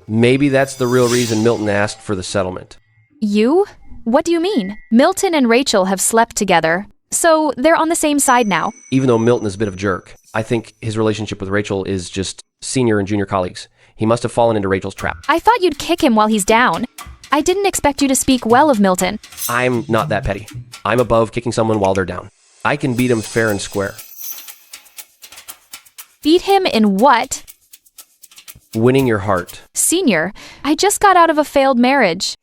Maybe that's the real reason Milton asked for the settlement. You? What do you mean? Milton and Rachel have slept together, so they're on the same side now. Even though Milton is a bit of a jerk, I think his relationship with Rachel is just senior and junior colleagues. He must have fallen into Rachel's trap. I thought you'd kick him while he's down. I didn't expect you to speak well of Milton. I'm not that petty. I'm above kicking someone while they're down. I can beat him fair and square. Beat him in what? Winning your heart. Senior, I just got out of a failed marriage.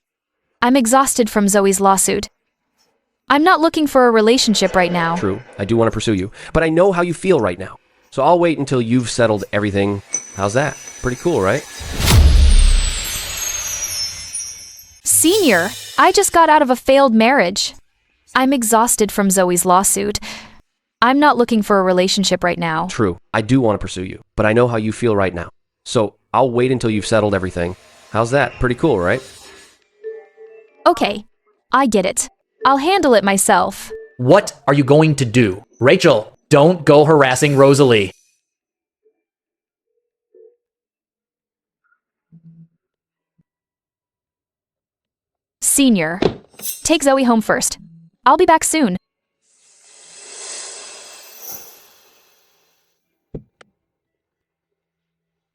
I'm exhausted from Zoe's lawsuit. I'm not looking for a relationship right now. True, I do want to pursue you, but I know how you feel right now. So I'll wait until you've settled everything. How's that? Pretty cool, right? Senior, I just got out of a failed marriage. I'm exhausted from Zoe's lawsuit. I'm not looking for a relationship right now. True, I do want to pursue you, but I know how you feel right now. So I'll wait until you've settled everything. How's that? Pretty cool, right? Okay, I get it. I'll handle it myself. What are you going to do? Rachel, don't go harassing Rosalie. Senior, take Zoe home first. I'll be back soon.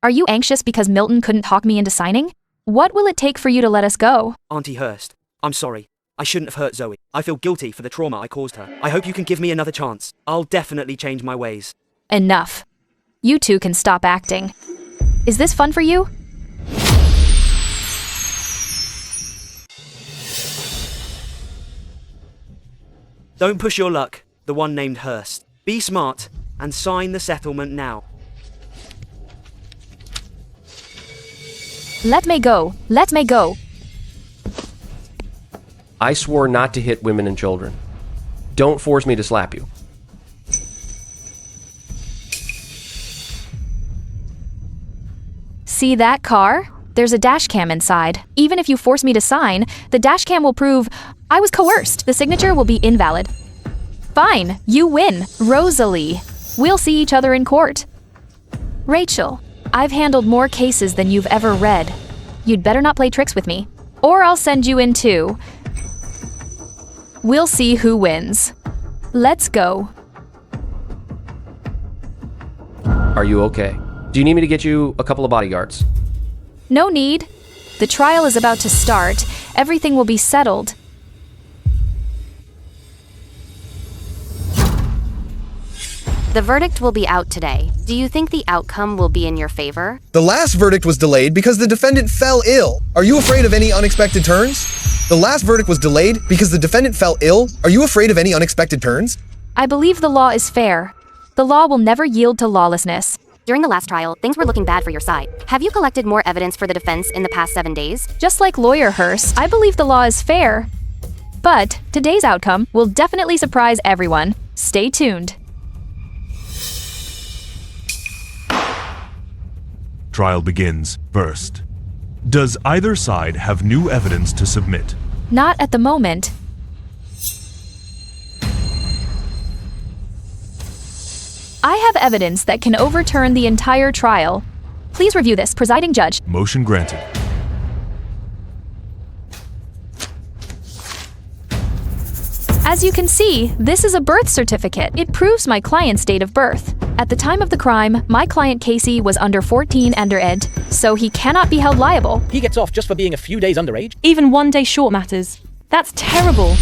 Are you anxious because Milton couldn't talk me into signing? What will it take for you to let us go? Auntie Hurst, I'm sorry. I shouldn't have hurt Zoe. I feel guilty for the trauma I caused her. I hope you can give me another chance. I'll definitely change my ways. Enough. You two can stop acting. Is this fun for you? Don't push your luck, the one named Hurst. Be smart and sign the settlement now. Let me go. Let me go. I swore not to hit women and children. Don't force me to slap you. See that car? There's a dash cam inside. Even if you force me to sign, the dash cam will prove I was coerced. The signature will be invalid. Fine, you win. Rosalie. We'll see each other in court. Rachel, I've handled more cases than you've ever read. You'd better not play tricks with me, or I'll send you in too. We'll see who wins. Let's go. Are you okay? Do you need me to get you a couple of bodyguards? No need. The trial is about to start. Everything will be settled. The verdict will be out today. Do you think the outcome will be in your favor? The last verdict was delayed because the defendant fell ill. Are you afraid of any unexpected turns? The last verdict was delayed because the defendant fell ill. Are you afraid of any unexpected turns? I believe the law is fair. The law will never yield to lawlessness. During the last trial, things were looking bad for your side. Have you collected more evidence for the defense in the past 7 days? Just like lawyer Hurst, I believe the law is fair. But today's outcome will definitely surprise everyone. Stay tuned. Trial begins. First, does either side have new evidence to submit? Not at the moment. I have evidence that can overturn the entire trial. Please review this, presiding judge. Motion granted. As you can see, this is a birth certificate. It proves my client's date of birth. At the time of the crime, my client Casey was under 14 underage, so he cannot be held liable. He gets off just for being a few days underage? Even 1 day short matters. That's terrible.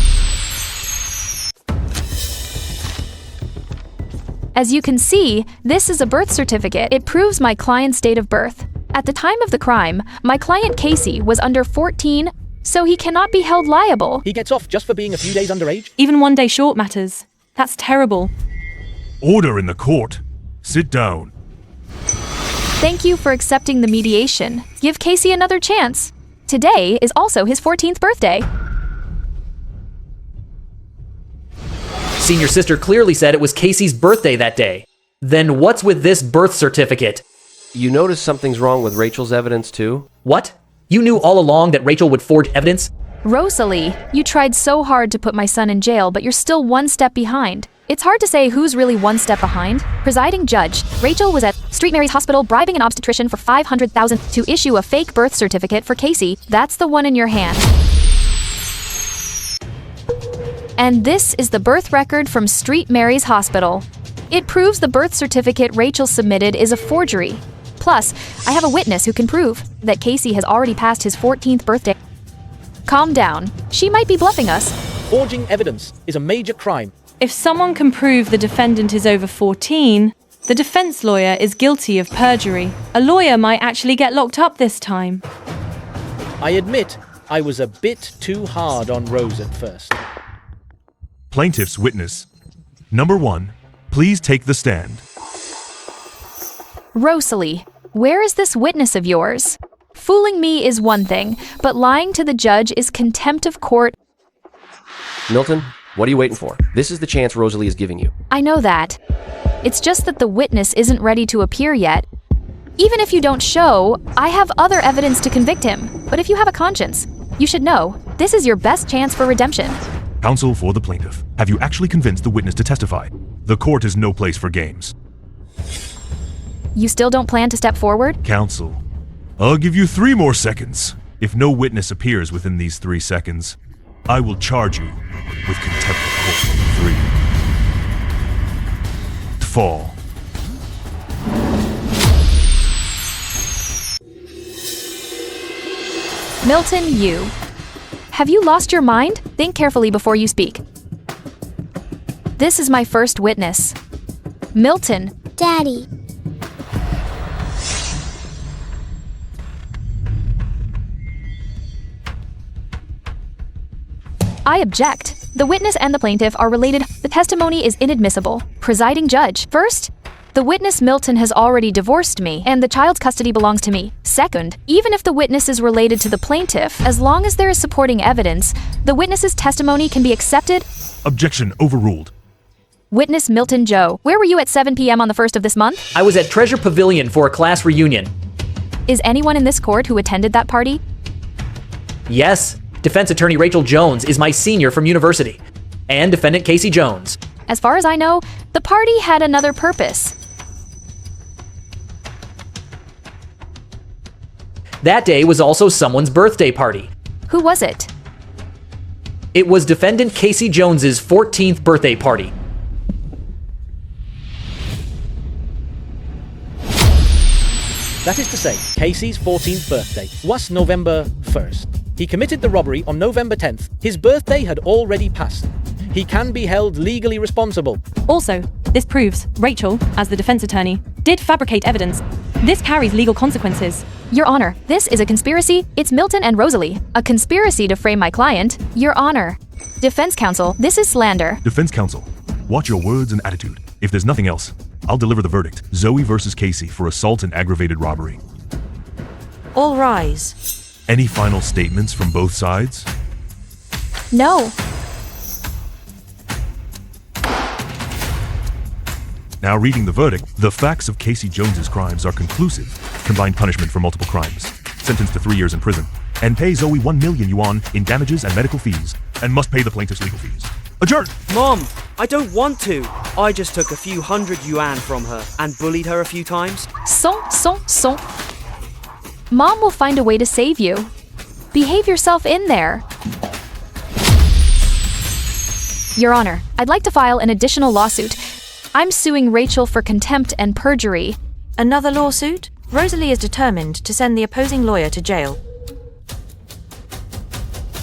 As you can see, this is a birth certificate. It proves my client's date of birth. At the time of the crime, my client Casey was under 14, so he cannot be held liable. He gets off just for being a few days underage? Even 1 day short matters. That's terrible. Order in the court. Sit down. Thank you for accepting the mediation. Give Casey another chance. Today is also his 14th birthday. Senior sister clearly said it was Casey's birthday that day. Then what's with this birth certificate? You notice something's wrong with Rachel's evidence too? What? You knew all along that Rachel would forge evidence? Rosalie, you tried so hard to put my son in jail, but you're still one step behind. It's hard to say who's really one step behind. Presiding judge, Rachel was at St. Mary's Hospital bribing an obstetrician for $500,000 to issue a fake birth certificate for Casey. That's the one in your hand. And this is the birth record from St. Mary's Hospital. It proves the birth certificate Rachel submitted is a forgery. Plus, I have a witness who can prove that Casey has already passed his 14th birthday. Calm down. She might be bluffing us. Forging evidence is a major crime. If someone can prove the defendant is over 14, the defense lawyer is guilty of perjury. A lawyer might actually get locked up this time. I admit I was a bit too hard on Rose at first. Plaintiff's witness. Number 1, please take the stand. Rosalie, where is this witness of yours? Fooling me is one thing, but lying to the judge is contempt of court. Milton, what are you waiting for? This is the chance Rosalie is giving you. I know that. It's just that the witness isn't ready to appear yet. Even if you don't show, I have other evidence to convict him. But if you have a conscience, you should know, this is your best chance for redemption. Counsel for the plaintiff. Have you actually convinced the witness to testify? The court is no place for games. You still don't plan to step forward? Counsel, I'll give you 3 more seconds. If no witness appears within these 3 seconds, I will charge you with contempt of court. 3. Fall. Milton, you. Have you lost your mind? Think carefully before you speak. This is my first witness. Milton. Daddy. I object. The witness and the plaintiff are related. The testimony is inadmissible. Presiding judge. First, the witness Milton has already divorced me, and the child's custody belongs to me. Second, even if the witness is related to the plaintiff, as long as there is supporting evidence, the witness's testimony can be accepted. Objection overruled. Witness Milton Joe, where were you at 7 p.m. on the 1st of this month? I was at Treasure Pavilion for a class reunion. Is anyone in this court who attended that party? Yes. Defense attorney Rachel Jones is my senior from university. And defendant Casey Jones. As far as I know, the party had another purpose. That day was also someone's birthday party. Who was it? It was defendant Casey Jones's 14th birthday party. That is to say, Casey's 14th birthday was November 1st. He committed the robbery on November 10th. His birthday had already passed. He can be held legally responsible. Also, this proves Rachel, as the defense attorney, did fabricate evidence. This carries legal consequences. Your Honor, this is a conspiracy. It's Milton and Rosalie. A conspiracy to frame my client. Your Honor. Defense counsel, this is slander. Defense counsel, watch your words and attitude. If there's nothing else, I'll deliver the verdict. Zoe versus Casey for assault and aggravated robbery. All rise. Any final statements from both sides? No. Now reading the verdict, the facts of Casey Jones's crimes are conclusive. Combined punishment for multiple crimes. Sentenced to 3 years in prison. And pay Zoe 1 million yuan in damages and medical fees. And must pay the plaintiff's legal fees. Adjourn! Mom, I don't want to. I just took a few hundred yuan from her and bullied her a few times. Son. Mom will find a way to save you. Behave yourself in there. Your Honor, I'd like to file an additional lawsuit. I'm suing Rachel for contempt and perjury. Another lawsuit? Rosalie is determined to send the opposing lawyer to jail.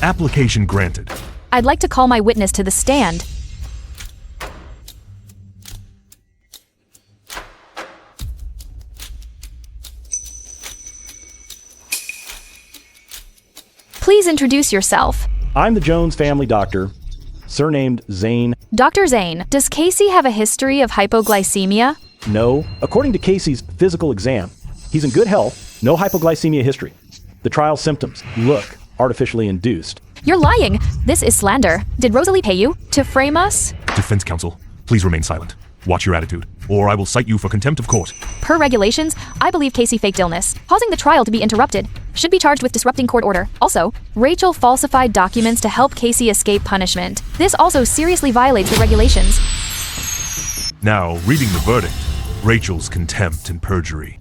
Application granted. I'd like to call my witness to the stand. Please introduce yourself. I'm the Jones family doctor, surnamed Zane. Dr. Zane, does Casey have a history of hypoglycemia? No. According to Casey's physical exam, He's in good health, no hypoglycemia history. The trial symptoms look artificially induced. You're lying. This is slander. Did Rosalie pay you to frame us? Defense counsel, please remain silent. Watch your attitude, or I will cite you for contempt of court. Per regulations, I believe Casey faked illness, causing the trial to be interrupted. Should be charged with disrupting court order. Also, Rachel falsified documents to help Casey escape punishment. This also seriously violates the regulations. Now, reading the verdict, Rachel's contempt and perjury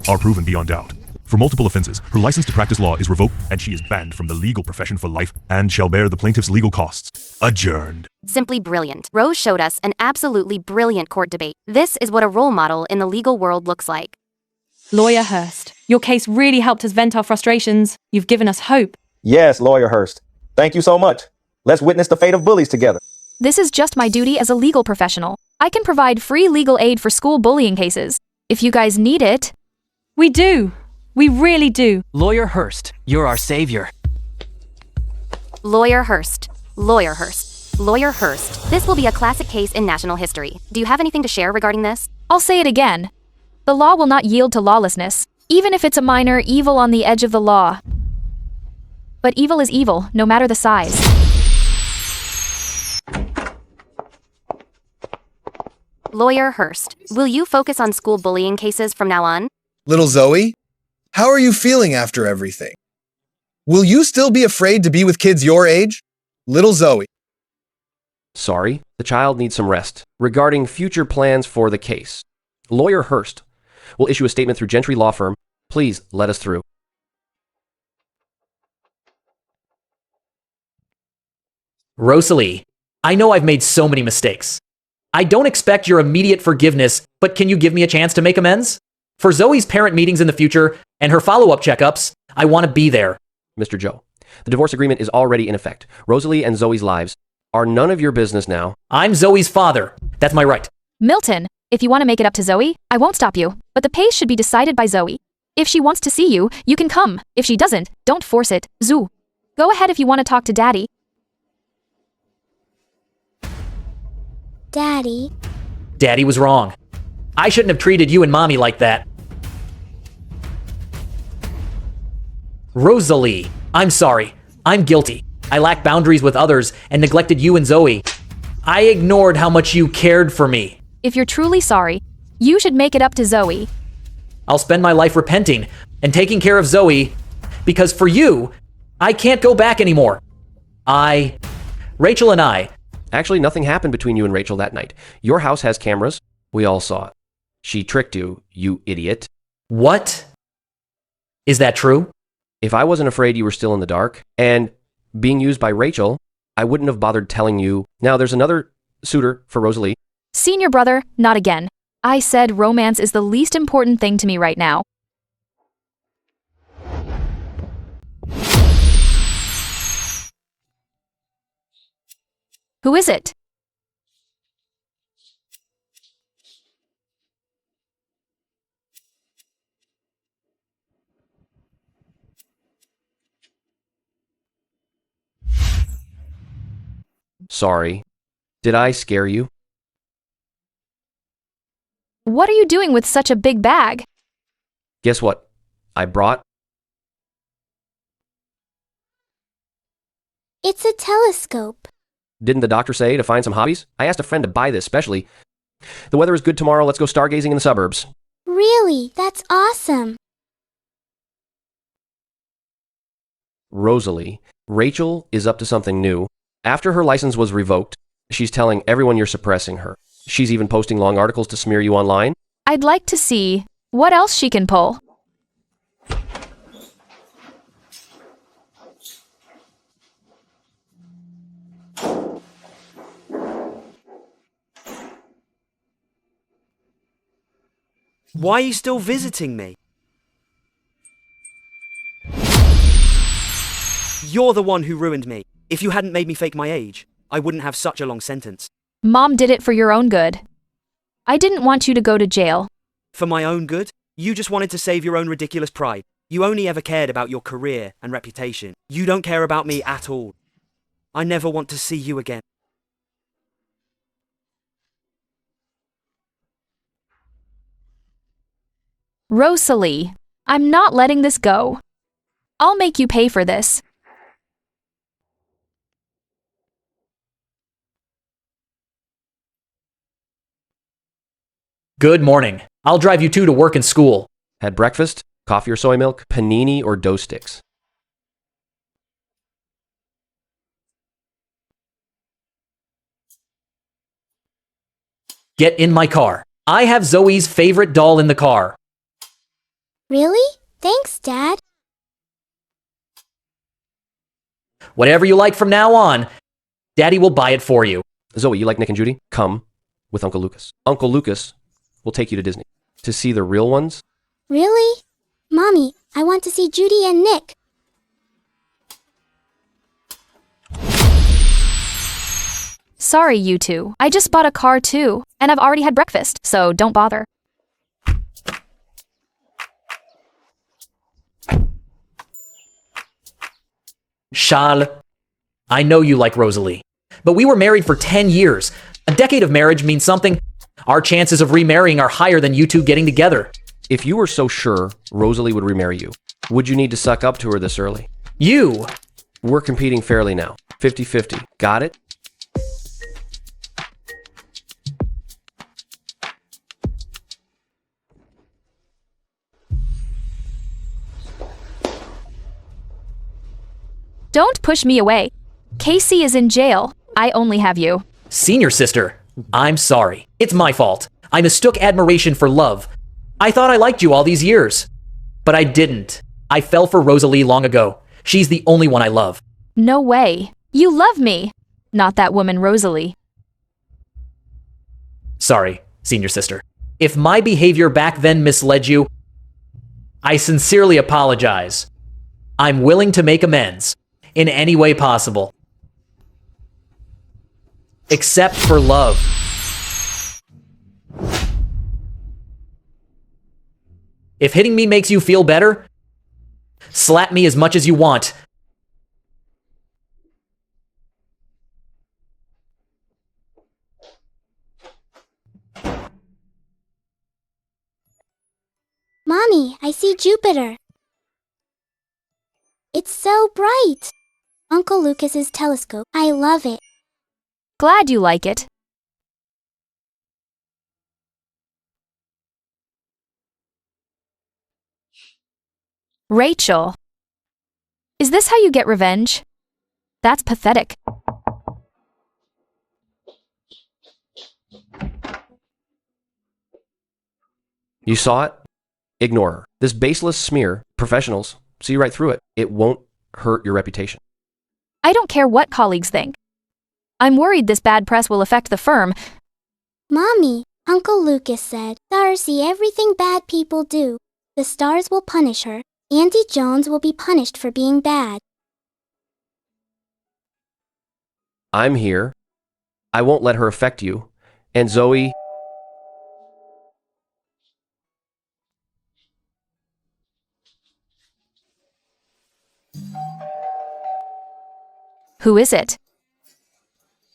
are proven beyond doubt. For multiple offenses, her license to practice law is revoked, and she is banned from the legal profession for life and shall bear the plaintiff's legal costs. Adjourned. Simply brilliant. Rose showed us an absolutely brilliant court debate. This is what a role model in the legal world looks like. Lawyer Hurst, your case really helped us vent our frustrations. You've given us hope. Yes, Lawyer Hurst. Thank you so much. Let's witness the fate of bullies together. This is just my duty as a legal professional. I can provide free legal aid for school bullying cases. If you guys need it. We do. We really do. Lawyer Hurst, you're our savior. Lawyer Hurst. Lawyer Hurst. Lawyer Hurst. This will be a classic case in national history. Do you have anything to share regarding this? I'll say it again. The law will not yield to lawlessness, even if it's a minor evil on the edge of the law. But evil is evil, no matter the size. Lawyer Hurst, will you focus on school bullying cases from now on? Little Zoe, how are you feeling after everything? Will you still be afraid to be with kids your age? Little Zoe. Sorry, the child needs some rest. Regarding future plans for the case, Lawyer Hurst will issue a statement through Gentry Law Firm. Please let us through. Rosalie, I know I've made so many mistakes. I don't expect your immediate forgiveness, but can you give me a chance to make amends? For Zoe's parent meetings in the future and her follow-up checkups, I want to be there. Mr. Joe, the divorce agreement is already in effect. Rosalie and Zoe's lives are none of your business now. I'm Zoe's father. That's my right. Milton, if you want to make it up to Zoe, I won't stop you. But the pace should be decided by Zoe. If she wants to see you, you can come. If she doesn't, don't force it. Zoo. Go ahead if you want to talk to Daddy. Daddy. Daddy was wrong. I shouldn't have treated you and Mommy like that. Rosalie, I'm sorry. I'm guilty. I lacked boundaries with others and neglected you and Zoe. I ignored how much you cared for me. If you're truly sorry, you should make it up to Zoe. I'll spend my life repenting and taking care of Zoe, because for you, I can't go back anymore. Rachel and I. Actually, nothing happened between you and Rachel that night. Your house has cameras. We all saw it. She tricked you, you idiot. What? Is that true? If I wasn't afraid you were still in the dark and being used by Rachel, I wouldn't have bothered telling you. Now, there's another suitor for Rosalie. Senior brother, not again. I said romance is the least important thing to me right now. Who is it? Sorry. Did I scare you? What are you doing with such a big bag? Guess what? I brought... It's a telescope. Didn't the doctor say to find some hobbies? I asked a friend to buy this specially. The weather is good tomorrow. Let's go stargazing in the suburbs. Really? That's awesome. Rosalie, Rachel is up to something new. After her license was revoked, she's telling everyone you're suppressing her. She's even posting long articles to smear you online. I'd like to see what else she can pull. Why are you still visiting me? You're the one who ruined me. If you hadn't made me fake my age, I wouldn't have such a long sentence. Mom did it for your own good. I didn't want you to go to jail. For my own good? You just wanted to save your own ridiculous pride. You only ever cared about your career and reputation. You don't care about me at all. I never want to see you again. Rosalie, I'm not letting this go. I'll make you pay for this. Good morning. I'll drive you two to work and school. Had breakfast? Coffee or soy milk? Panini or dough sticks? Get in my car. I have Zoe's favorite doll in the car. Really? Thanks, Dad. Whatever you like from now on, Daddy will buy it for you. Zoe, you like Nick and Judy? Come with Uncle Lucas. Uncle Lucas will take you to Disney. To see the real ones? Really? Mommy, I want to see Judy and Nick. Sorry, you two. I just bought a car too, and I've already had breakfast, so don't bother. Charles, I know you like Rosalie, but we were married for 10 years. A decade of marriage means something. Our chances of remarrying are higher than you two getting together. If you were so sure Rosalie would remarry you, would you need to suck up to her this early? You! We're competing fairly now. 50-50. Got it? Don't push me away. Casey is in jail. I only have you. Senior sister, I'm sorry. It's my fault. I mistook admiration for love. I thought I liked you all these years. But I didn't. I fell for Rosalie long ago. She's the only one I love. No way. You love me. Not that woman, Rosalie. Sorry, senior sister. If my behavior back then misled you, I sincerely apologize. I'm willing to make amends in any way possible. Except for love. If hitting me makes you feel better, slap me as much as you want. Mommy, I see Jupiter. It's so bright. Uncle Lucas's telescope. I love it. Glad you like it. Rachel. Is this how you get revenge? That's pathetic. You saw it? Ignore her. This baseless smear, professionals see right through it. It won't hurt your reputation. I don't care what colleagues think. I'm worried this bad press will affect the firm. Mommy, Uncle Lucas said, stars see everything bad people do. The stars will punish her. Auntie Jones will be punished for being bad. I'm here. I won't let her affect you. And Zoe... Who is it?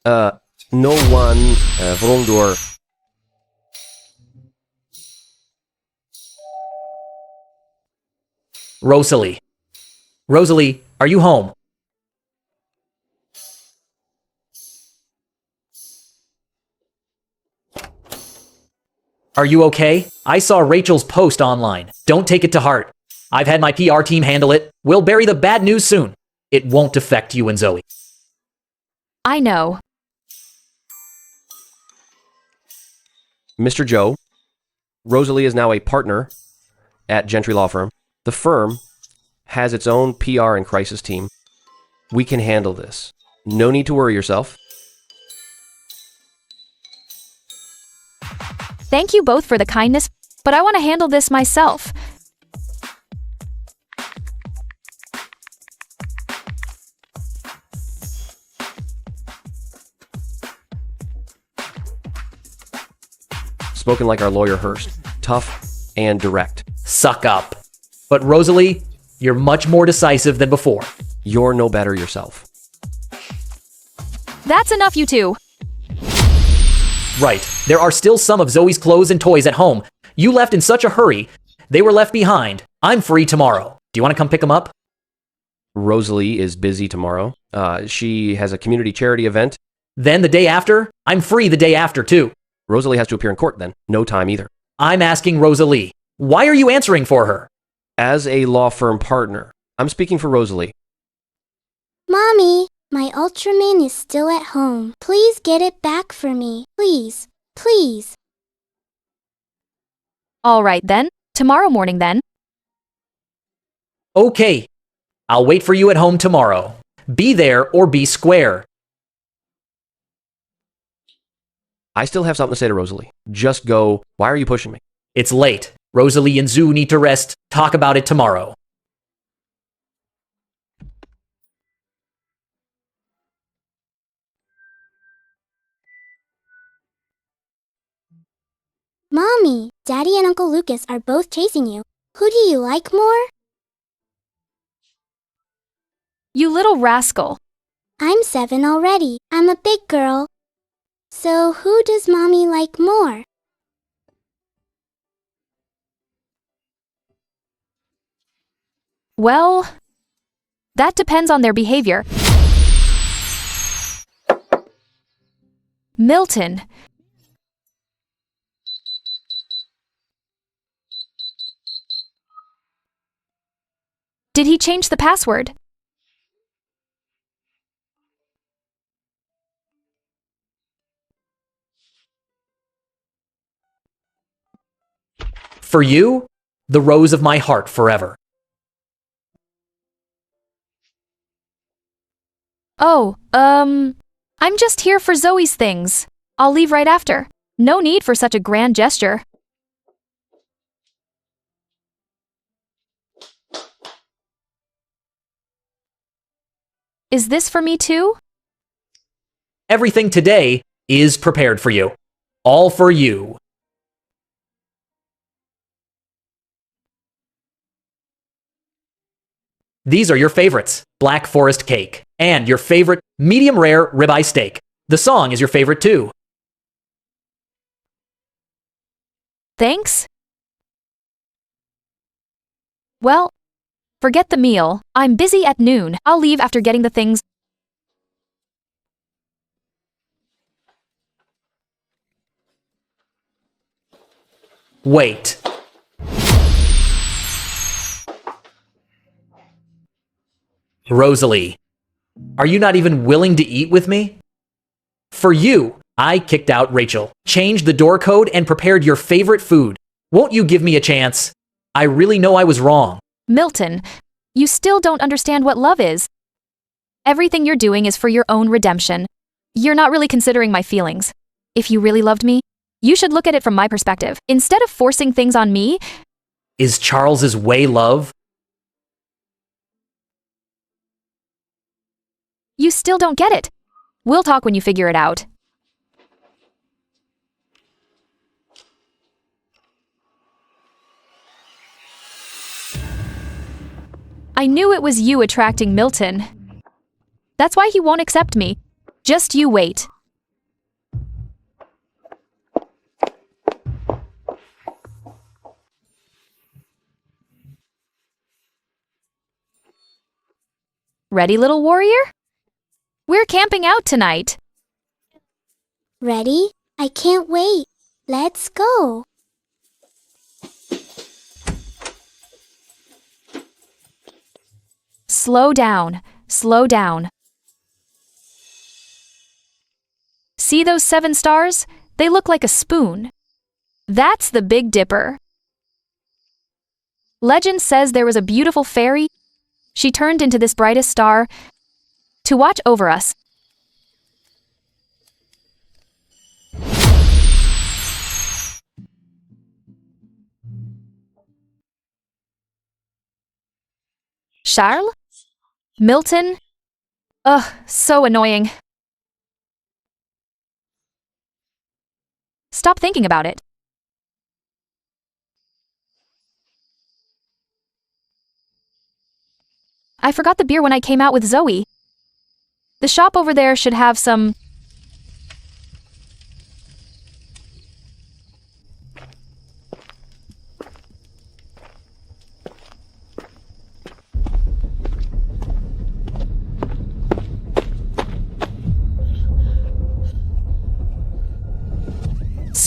No one, Vrondor. Rosalie. Rosalie, are you home? Are you okay? I saw Rachel's post online. Don't take it to heart. I've had my PR team handle it. We'll bury the bad news soon. It won't affect you and Zoe. I know. Mr. Joe, Rosalie is now a partner at Gentry Law Firm. The firm has its own PR and crisis team. We can handle this. No need to worry yourself. Thank you both for the kindness, but I want to handle this myself. Spoken like our lawyer Hurst. Tough and direct. Suck up. But Rosalie, you're much more decisive than before. You're no better yourself. That's enough, you two. Right. There are still some of Zoe's clothes and toys at home. You left in such a hurry. They were left behind. I'm free tomorrow. Do you want to come pick them up? Rosalie is busy tomorrow. She has a community charity event. Then the day after? I'm free the day after, too. Rosalie has to appear in court then. No time either. I'm asking Rosalie. Why are you answering for her? As a law firm partner, I'm speaking for Rosalie. Mommy, my Ultraman is still at home. Please get it back for me. Please, please. All right then. Tomorrow morning then. Okay. I'll wait for you at home tomorrow. Be there or be square. I still have something to say to Rosalie. Just go. Why are you pushing me? It's late. Rosalie and Zoo need to rest. Talk about it tomorrow. Mommy, Daddy and Uncle Lucas are both chasing you. Who do you like more? You little rascal. I'm 7 already. I'm a big girl. So who does Mommy like more? Well, that depends on their behavior. Milton. Did he change the password? For you, the rose of my heart forever. Oh, I'm just here for Zoe's things. I'll leave right after. No need for such a grand gesture. Is this for me too? Everything today is prepared for you. All for you. These are your favorites, Black Forest cake, and your favorite medium rare ribeye steak. The song is your favorite too. Thanks. Well, forget the meal. I'm busy at noon. I'll leave after getting the things. Wait. Rosalie, are you not even willing to eat with me? For you, I kicked out Rachel, changed the door code, and prepared your favorite food. Won't you give me a chance? I really know I was wrong. Milton, you still don't understand what love is. Everything you're doing is for your own redemption. You're not really considering my feelings. If you really loved me, you should look at it from my perspective. Instead of forcing things on me. Is Charles's way love? You still don't get it. We'll talk when you figure it out. I knew it was you attracting Milton. That's why he won't accept me. Just you wait. Ready, little warrior? We're camping out tonight. Ready? I can't wait. Let's go. Slow down. Slow down. See those 7 stars? They look like a spoon. That's the Big Dipper. Legend says there was a beautiful fairy. She turned into this brightest star to watch over us. Charles? Milton? Ugh, so annoying. Stop thinking about it. I forgot the beer when I came out with Zoe. The shop over there should have some.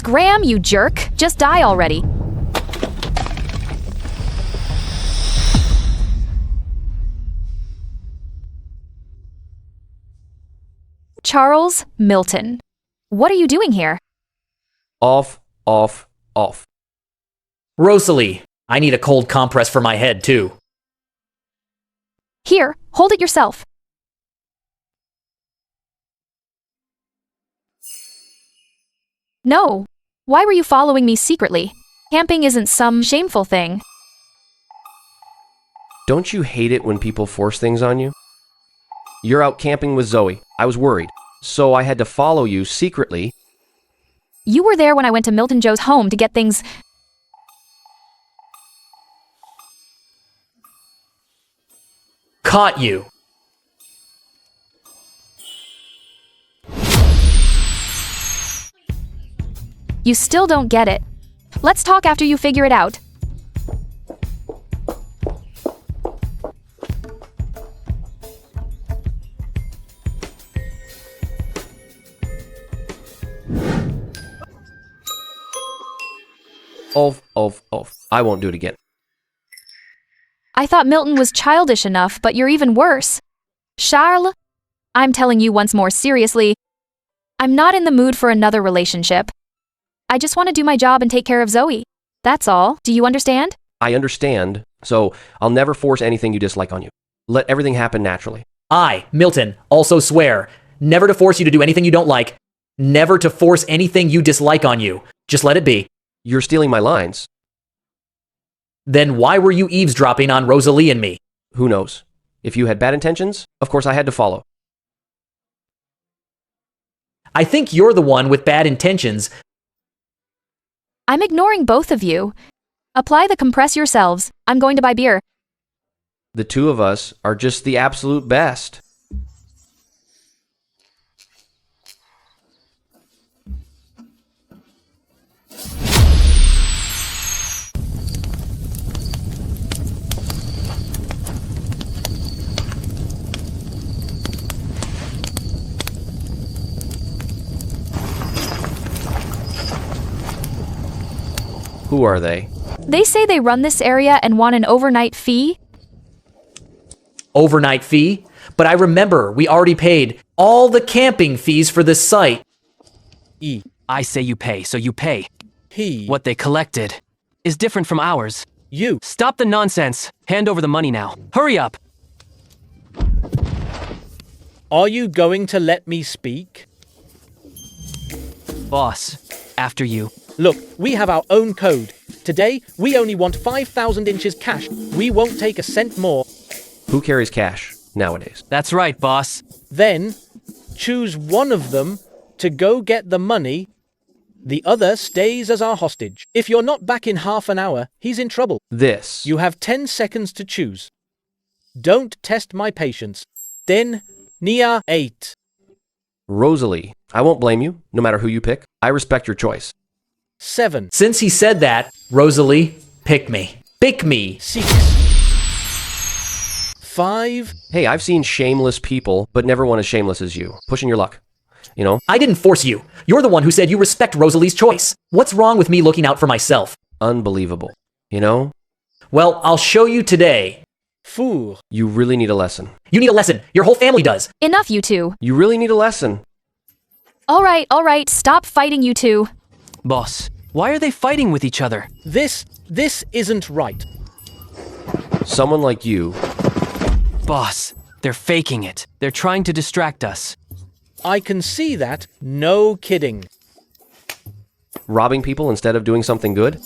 Graham, you jerk! Just die already. Charles Milton. What are you doing here? Off, off, off. Rosalie, I need a cold compress for my head, too. Here, hold it yourself. No. Why were you following me secretly? Camping isn't some shameful thing. Don't you hate it when people force things on you? You're out camping with Zoe. I was worried, so I had to follow you secretly. You were there when I went to Milton Joe's home to get things. Caught you. You still don't get it. Let's talk after you figure it out. Off. I won't do it again. I thought Milton was childish enough, but you're even worse. Charles, I'm telling you once more seriously, I'm not in the mood for another relationship. I just want to do my job and take care of Zoe. That's all. Do you understand? I understand, so I'll never force anything you dislike on you. Let everything happen naturally. I, Milton, also swear never to force you to do anything you don't like, never to force anything you dislike on you. Just let it be. You're stealing my lines. Then why were you eavesdropping on Rosalie and me? Who knows? If you had bad intentions, of course I had to follow. I think you're the one with bad intentions. I'm ignoring both of you. Apply the compress yourselves. I'm going to buy beer. The two of us are just the absolute best. Who are they? They say they run this area and want an overnight fee. Overnight fee? But I remember we already paid all the camping fees for this site. I say you pay, so you pay. He. What they collected is different from ours. You. Stop the nonsense. Hand over the money now. Hurry up. Are you going to let me speak? Boss, after you. Look, we have our own code. Today, we only want 5,000 inches cash. We won't take a cent more. Who carries cash nowadays? That's right, boss. Then, choose one of them to go get the money. The other stays as our hostage. If you're not back in half an hour, he's in trouble. This. You have 10 seconds to choose. Don't test my patience. Then, Nia 8. Rosalie, I won't blame you, no matter who you pick. I respect your choice. 7. Since he said that, Rosalie, pick me. Pick me. 6. 5. Hey, I've seen shameless people, but never one as shameless as you. Pushing your luck. You know? I didn't force you. You're the one who said you respect Rosalie's choice. What's wrong with me looking out for myself? Unbelievable. You know? Well, I'll show you today. Four. You really need a lesson. You need a lesson. Your whole family does. Enough, you two. You really need a lesson. All right. Stop fighting, you two. Boss, why are they fighting with each other? This isn't right. Someone like you. Boss, they're faking it. They're trying to distract us. I can see that. No kidding. Robbing people instead of doing something good?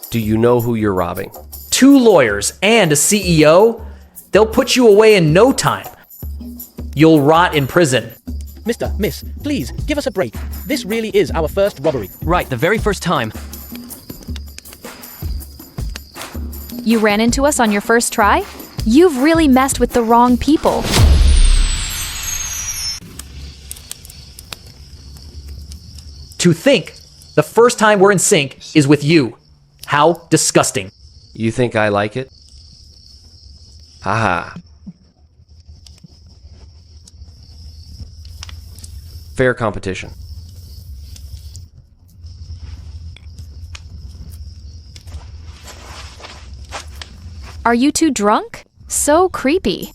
Do you know who you're robbing? 2 lawyers and a CEO? They'll put you away in no time. You'll rot in prison. Mr., Miss, please, give us a break. This really is our first robbery. Right, the very first time. You ran into us on your first try? You've really messed with the wrong people. To think, the first time we're in sync is with you. How disgusting. You think I like it? Haha. Fair competition. Are you two drunk? So creepy.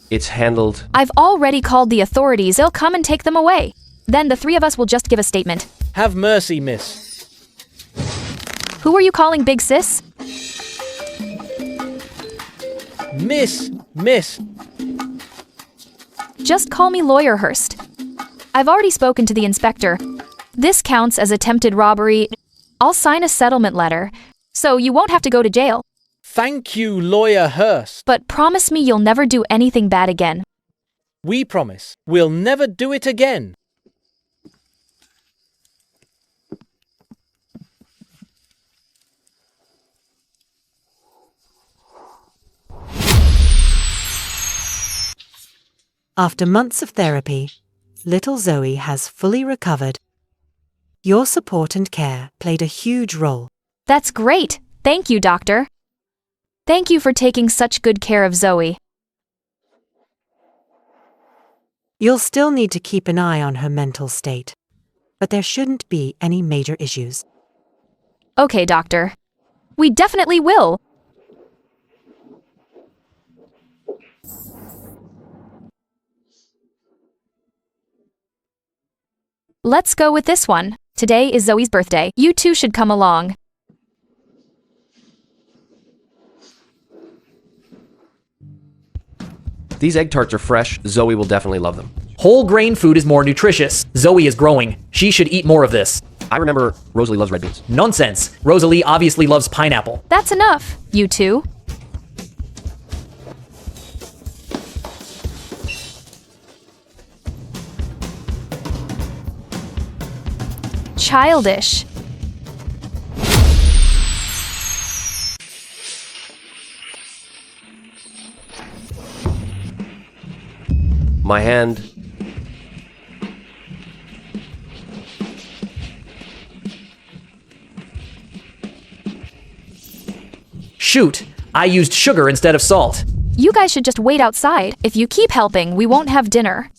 It's handled. I've already called the authorities. They'll come and take them away. Then the three of us will just give a statement. Have mercy, miss. Who are you calling Big Sis? Miss. Just call me Lawyer Hurst. I've already spoken to the inspector. This counts as attempted robbery. I'll sign a settlement letter, so you won't have to go to jail. Thank you, Lawyer Hurst. But promise me you'll never do anything bad again. We promise. We'll never do it again. After months of therapy, little Zoe has fully recovered. Your support and care played a huge role. That's great. Thank you, doctor. Thank you for taking such good care of Zoe. You'll still need to keep an eye on her mental state, but there shouldn't be any major issues. Okay, doctor. We definitely will. Let's go with this one. Today is Zoe's birthday. You two should come along. These egg tarts are fresh. Zoe will definitely love them. Whole grain food is more nutritious. Zoe is growing. She should eat more of this. I remember Rosalie loves red beans. Nonsense. Rosalie obviously loves pineapple. That's enough, you two. Childish. My hand. Shoot, I used sugar instead of salt. You guys should just wait outside. If you keep helping, we won't have dinner.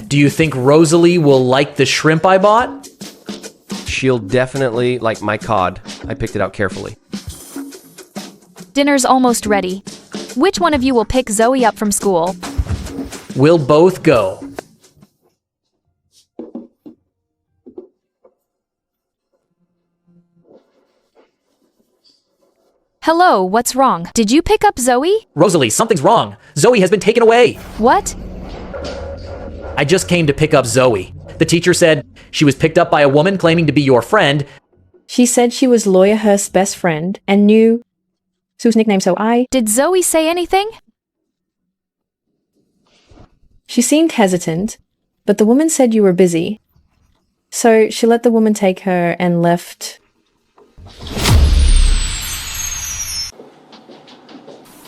Do you think Rosalie will like the shrimp I bought? She'll definitely like my cod. I picked it out carefully. Dinner's almost ready. Which one of you will pick Zoe up from school? We'll both go. Hello, what's wrong? Did you pick up Zoe? Rosalie, something's wrong. Zoe has been taken away. What? I just came to pick up Zoe. The teacher said she was picked up by a woman claiming to be your friend. She said she was Lawyer Hurst's best friend and knew Sue's nickname, so I... Did Zoe say anything? She seemed hesitant, but the woman said you were busy. So she let the woman take her and left.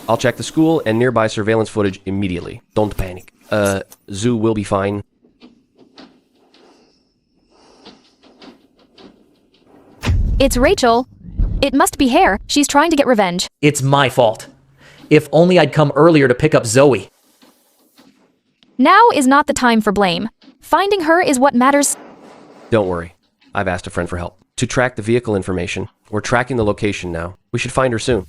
I'll check the school and nearby surveillance footage immediately. Don't panic. Zoo will be fine. It's Rachel. It must be Hare. She's trying to get revenge. It's my fault. If only I'd come earlier to pick up Zoe. Now is not the time for blame. Finding her is what matters. Don't worry. I've asked a friend for help. To track the vehicle information. We're tracking the location now. We should find her soon.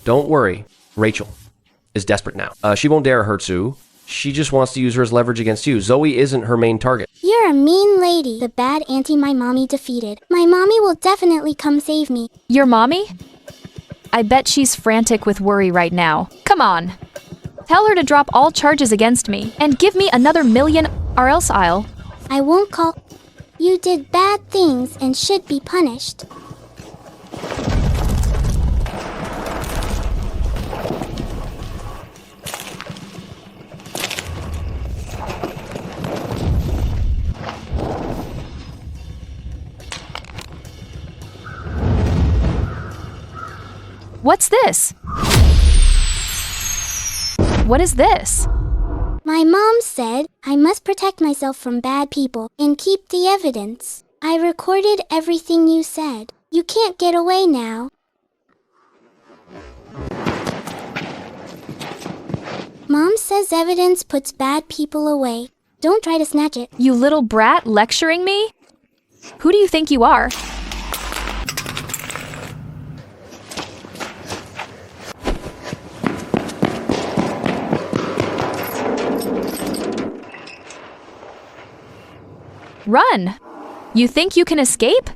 Don't worry. Rachel is desperate now. She won't dare hurt Sue. She just wants to use her as leverage against you. Zoe isn't her main target. You're a mean lady. The bad auntie my mommy defeated. My mommy will definitely come save me. Your mommy? I bet she's frantic with worry right now. Come on. Tell her to drop all charges against me and give me another $1 million, or else I'll... I won't call... You did bad things and should be punished. What's this? What is this? My mom said I must protect myself from bad people and keep the evidence. I recorded everything you said. You can't get away now. says evidence puts bad people away. Don't try to snatch it. You little brat lecturing me? Who do you think you are? Run! You think you can escape?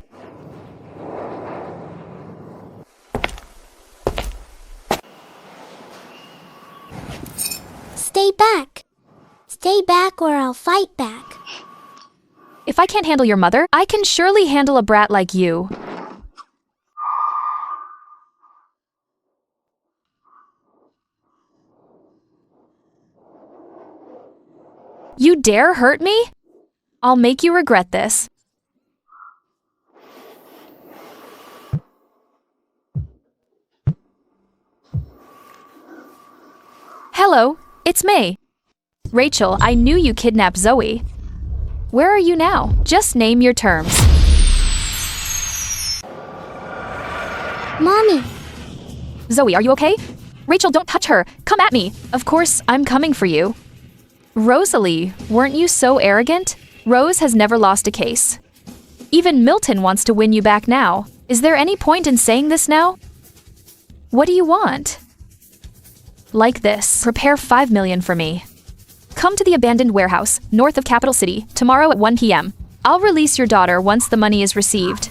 Stay back. Stay back or I'll fight back. If I can't handle your mother, I can surely handle a brat like you. You dare hurt me? I'll make you regret this. Hello, it's May. Rachel, I knew you kidnapped Zoe. Where are you now? Just name your terms. Mommy! Zoe, are you okay? Rachel, don't touch her. Come at me. Of course, I'm coming for you. Rosalie, weren't you so arrogant? Rose has never lost a case. Even Milton wants to win you back now. Is there any point in saying this now? What do you want? Like this. Prepare 5 million for me. Come to the abandoned warehouse, north of Capital City, tomorrow at 1 p.m. I'll release your daughter once the money is received.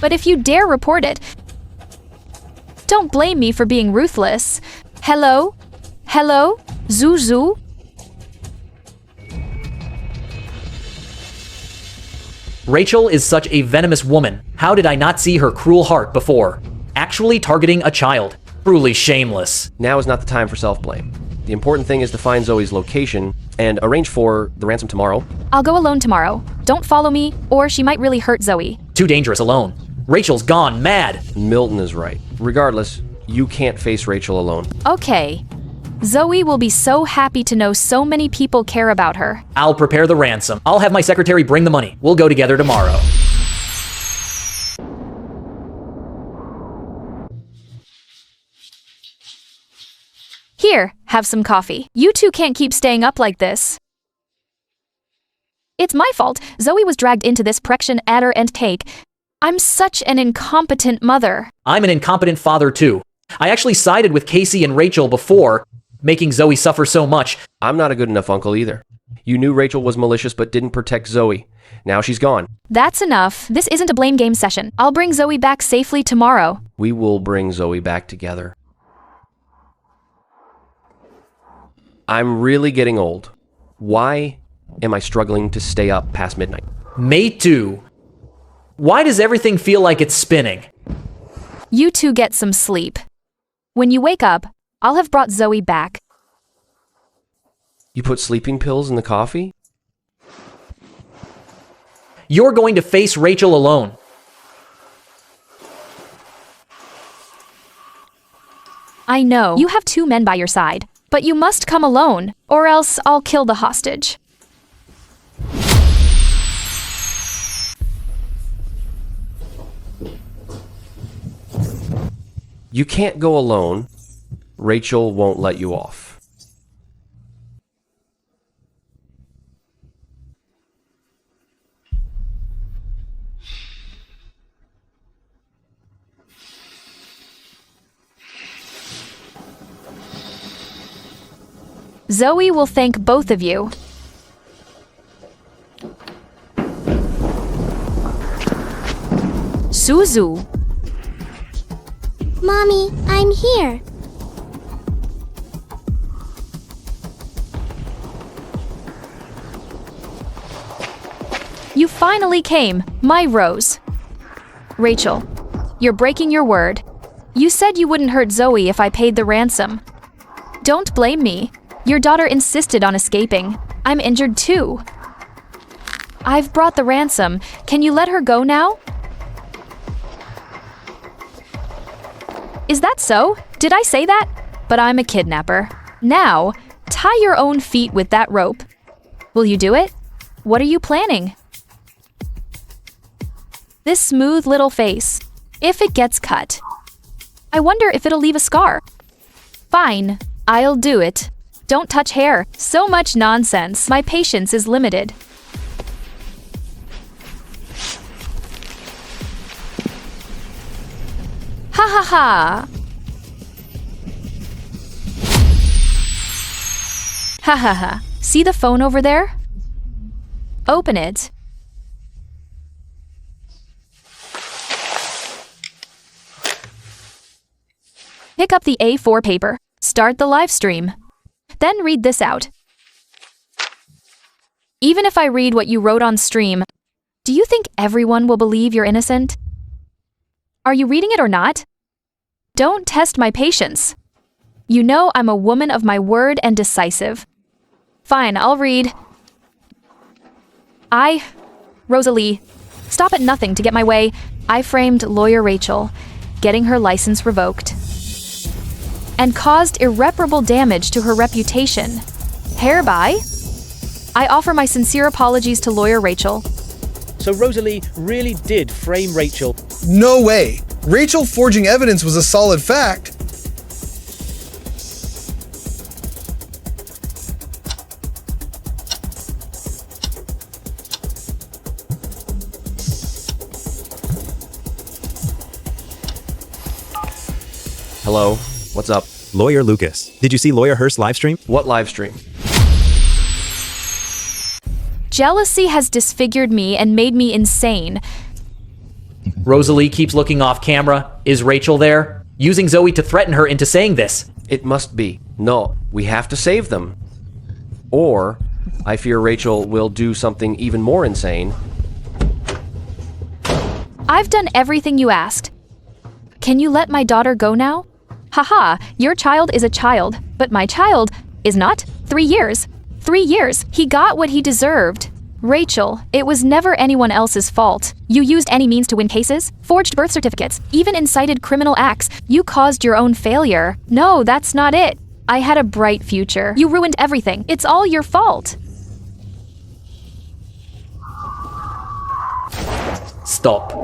But if you dare report it, don't blame me for being ruthless. Hello? Hello? Zuzu? Rachel is such a venomous woman. How did I not see her cruel heart before? Actually targeting a child. Truly shameless. Now is not the time for self-blame. The important thing is to find Zoe's location and arrange for the ransom tomorrow. I'll go alone tomorrow. Don't follow me, or she might really hurt Zoe. Too dangerous alone. Rachel's gone mad. Milton is right. Regardless, you can't face Rachel alone. Okay. Zoe will be so happy to know so many people care about her. I'll prepare the ransom. I'll have my secretary bring the money. We'll go together tomorrow. Here, have some coffee. You two can't keep staying up like this. It's my fault. Zoe was dragged into this prection adder and take. I'm such an incompetent mother. I'm an incompetent father too. I actually sided with Casey and Rachel before, making Zoe suffer so much. I'm not a good enough uncle either. You knew Rachel was malicious but didn't protect Zoe. Now she's gone. That's enough. This isn't a blame game session. I'll bring Zoe back safely tomorrow. We will bring Zoe back together. I'm really getting old. Why am I struggling to stay up past midnight? Me too. Why does everything feel like it's spinning? You two get some sleep. When you wake up, I'll have brought Zoe back. You put sleeping pills in the coffee? You're going to face Rachel alone. I know. You have 2 men by your side. But you must come alone, or else I'll kill the hostage. You can't go alone. Rachel won't let you off. Zoe will thank both of you. Suzu. Mommy, I'm here. You finally came, my Rose. Rachel, you're breaking your word. You said you wouldn't hurt Zoe if I paid the ransom. Don't blame me. Your daughter insisted on escaping. I'm injured too. I've brought the ransom. Can you let her go now? Is that so? Did I say that? But I'm a kidnapper. Now, tie your own feet with that rope. Will you do it? What are you planning? This smooth little face. If it gets cut. I wonder if it'll leave a scar. Fine, I'll do it. don't touch hair. So much nonsense. My patience is limited. Ha ha ha. Ha ha ha. See the phone over there? Open it. Pick up the A4 paper. Start the live stream. Then read this out. Even if I read what you wrote on stream, do you think everyone will believe you're innocent? Are you reading it or not? Don't test my patience. You know I'm a woman of my word and decisive. Fine, I'll read. Rosalie, stop at nothing to get my way. I framed lawyer Rachel, getting her license revoked, and caused irreparable damage to her reputation. Hereby, I offer my sincere apologies to lawyer Rachel. So Rosalie really did frame Rachel. No way. Rachel forging evidence was a solid fact. Hello, what's up? Lawyer Lucas, did you see Lawyer Hurst's live stream? What live stream? Jealousy has disfigured me and made me insane. Rosalie keeps looking off camera. Is Rachel there? Using Zoe to threaten her into saying this. It must be. No, we have to save them. Or, I fear Rachel will do something even more insane. I've done everything you asked. Can you let my daughter go now? Haha, your child is a child, but my child is not. 3 years. 3 years. He got what he deserved. Rachel, it was never anyone else's fault. You used any means to win cases, forged birth certificates, even incited criminal acts. You caused your own failure. No, that's not it. I had a bright future. You ruined everything. It's all your fault. Stop.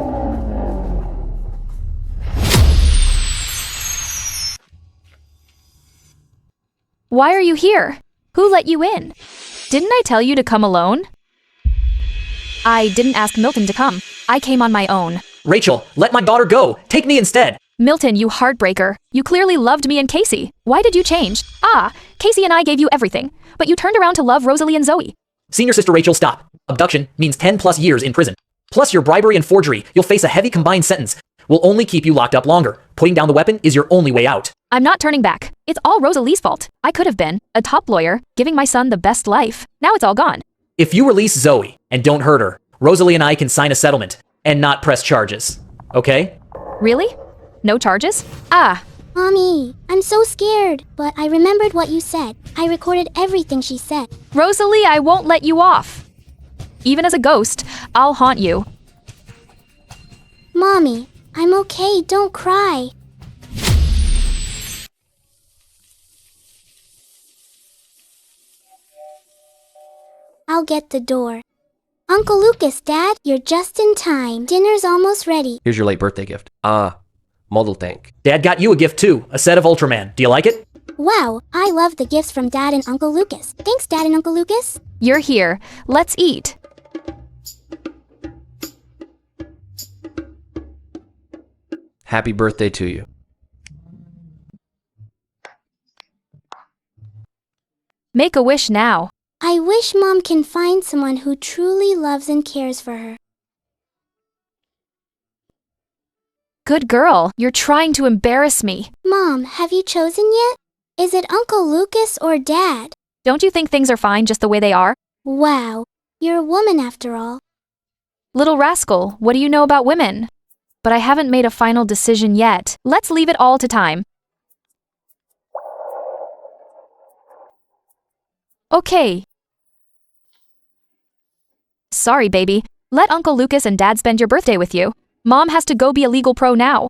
Why are you here? Who let you in? Didn't I tell you to come alone? I didn't ask Milton to come. I came on my own. Rachel, let my daughter go. Take me instead. Milton, you heartbreaker. You clearly loved me and Casey. Why did you change? Casey and I gave you everything, but you turned around to love Rosalie and Zoe. Senior sister Rachel, stop. Abduction means 10 plus years in prison. Plus your bribery and forgery. You'll face a heavy combined sentence. We'll only keep you locked up longer. Putting down the weapon is your only way out. I'm not turning back. It's all Rosalie's fault. I could have been a top lawyer, giving my son the best life. Now it's all gone. If you release Zoe and don't hurt her, Rosalie and I can sign a settlement and not press charges. Okay? Really? No charges? Mommy, I'm so scared, but I remembered what you said. I recorded everything she said. Rosalie, I won't let you off. Even as a ghost, I'll haunt you. Mommy, I'm okay, don't cry. I'll get the door. Uncle Lucas, Dad, you're just in time. Dinner's almost ready. Here's your late birthday gift. Model tank. Dad got you a gift too, a set of Ultraman. Do you like it? Wow, I love the gifts from Dad and Uncle Lucas. Thanks, Dad and Uncle Lucas. You're here. Let's eat. Happy birthday to you. Make a wish now. I wish Mom can find someone who truly loves and cares for her. Good girl. You're trying to embarrass me. Mom, have you chosen yet? Is it Uncle Lucas or Dad? Don't you think things are fine just the way they are? Wow, you're a woman after all. Little rascal, what do you know about women? But I haven't made a final decision yet. Let's leave it all to time. Okay. Sorry, baby. Let Uncle Lucas and Dad spend your birthday with you. Mom has to go be a legal pro now.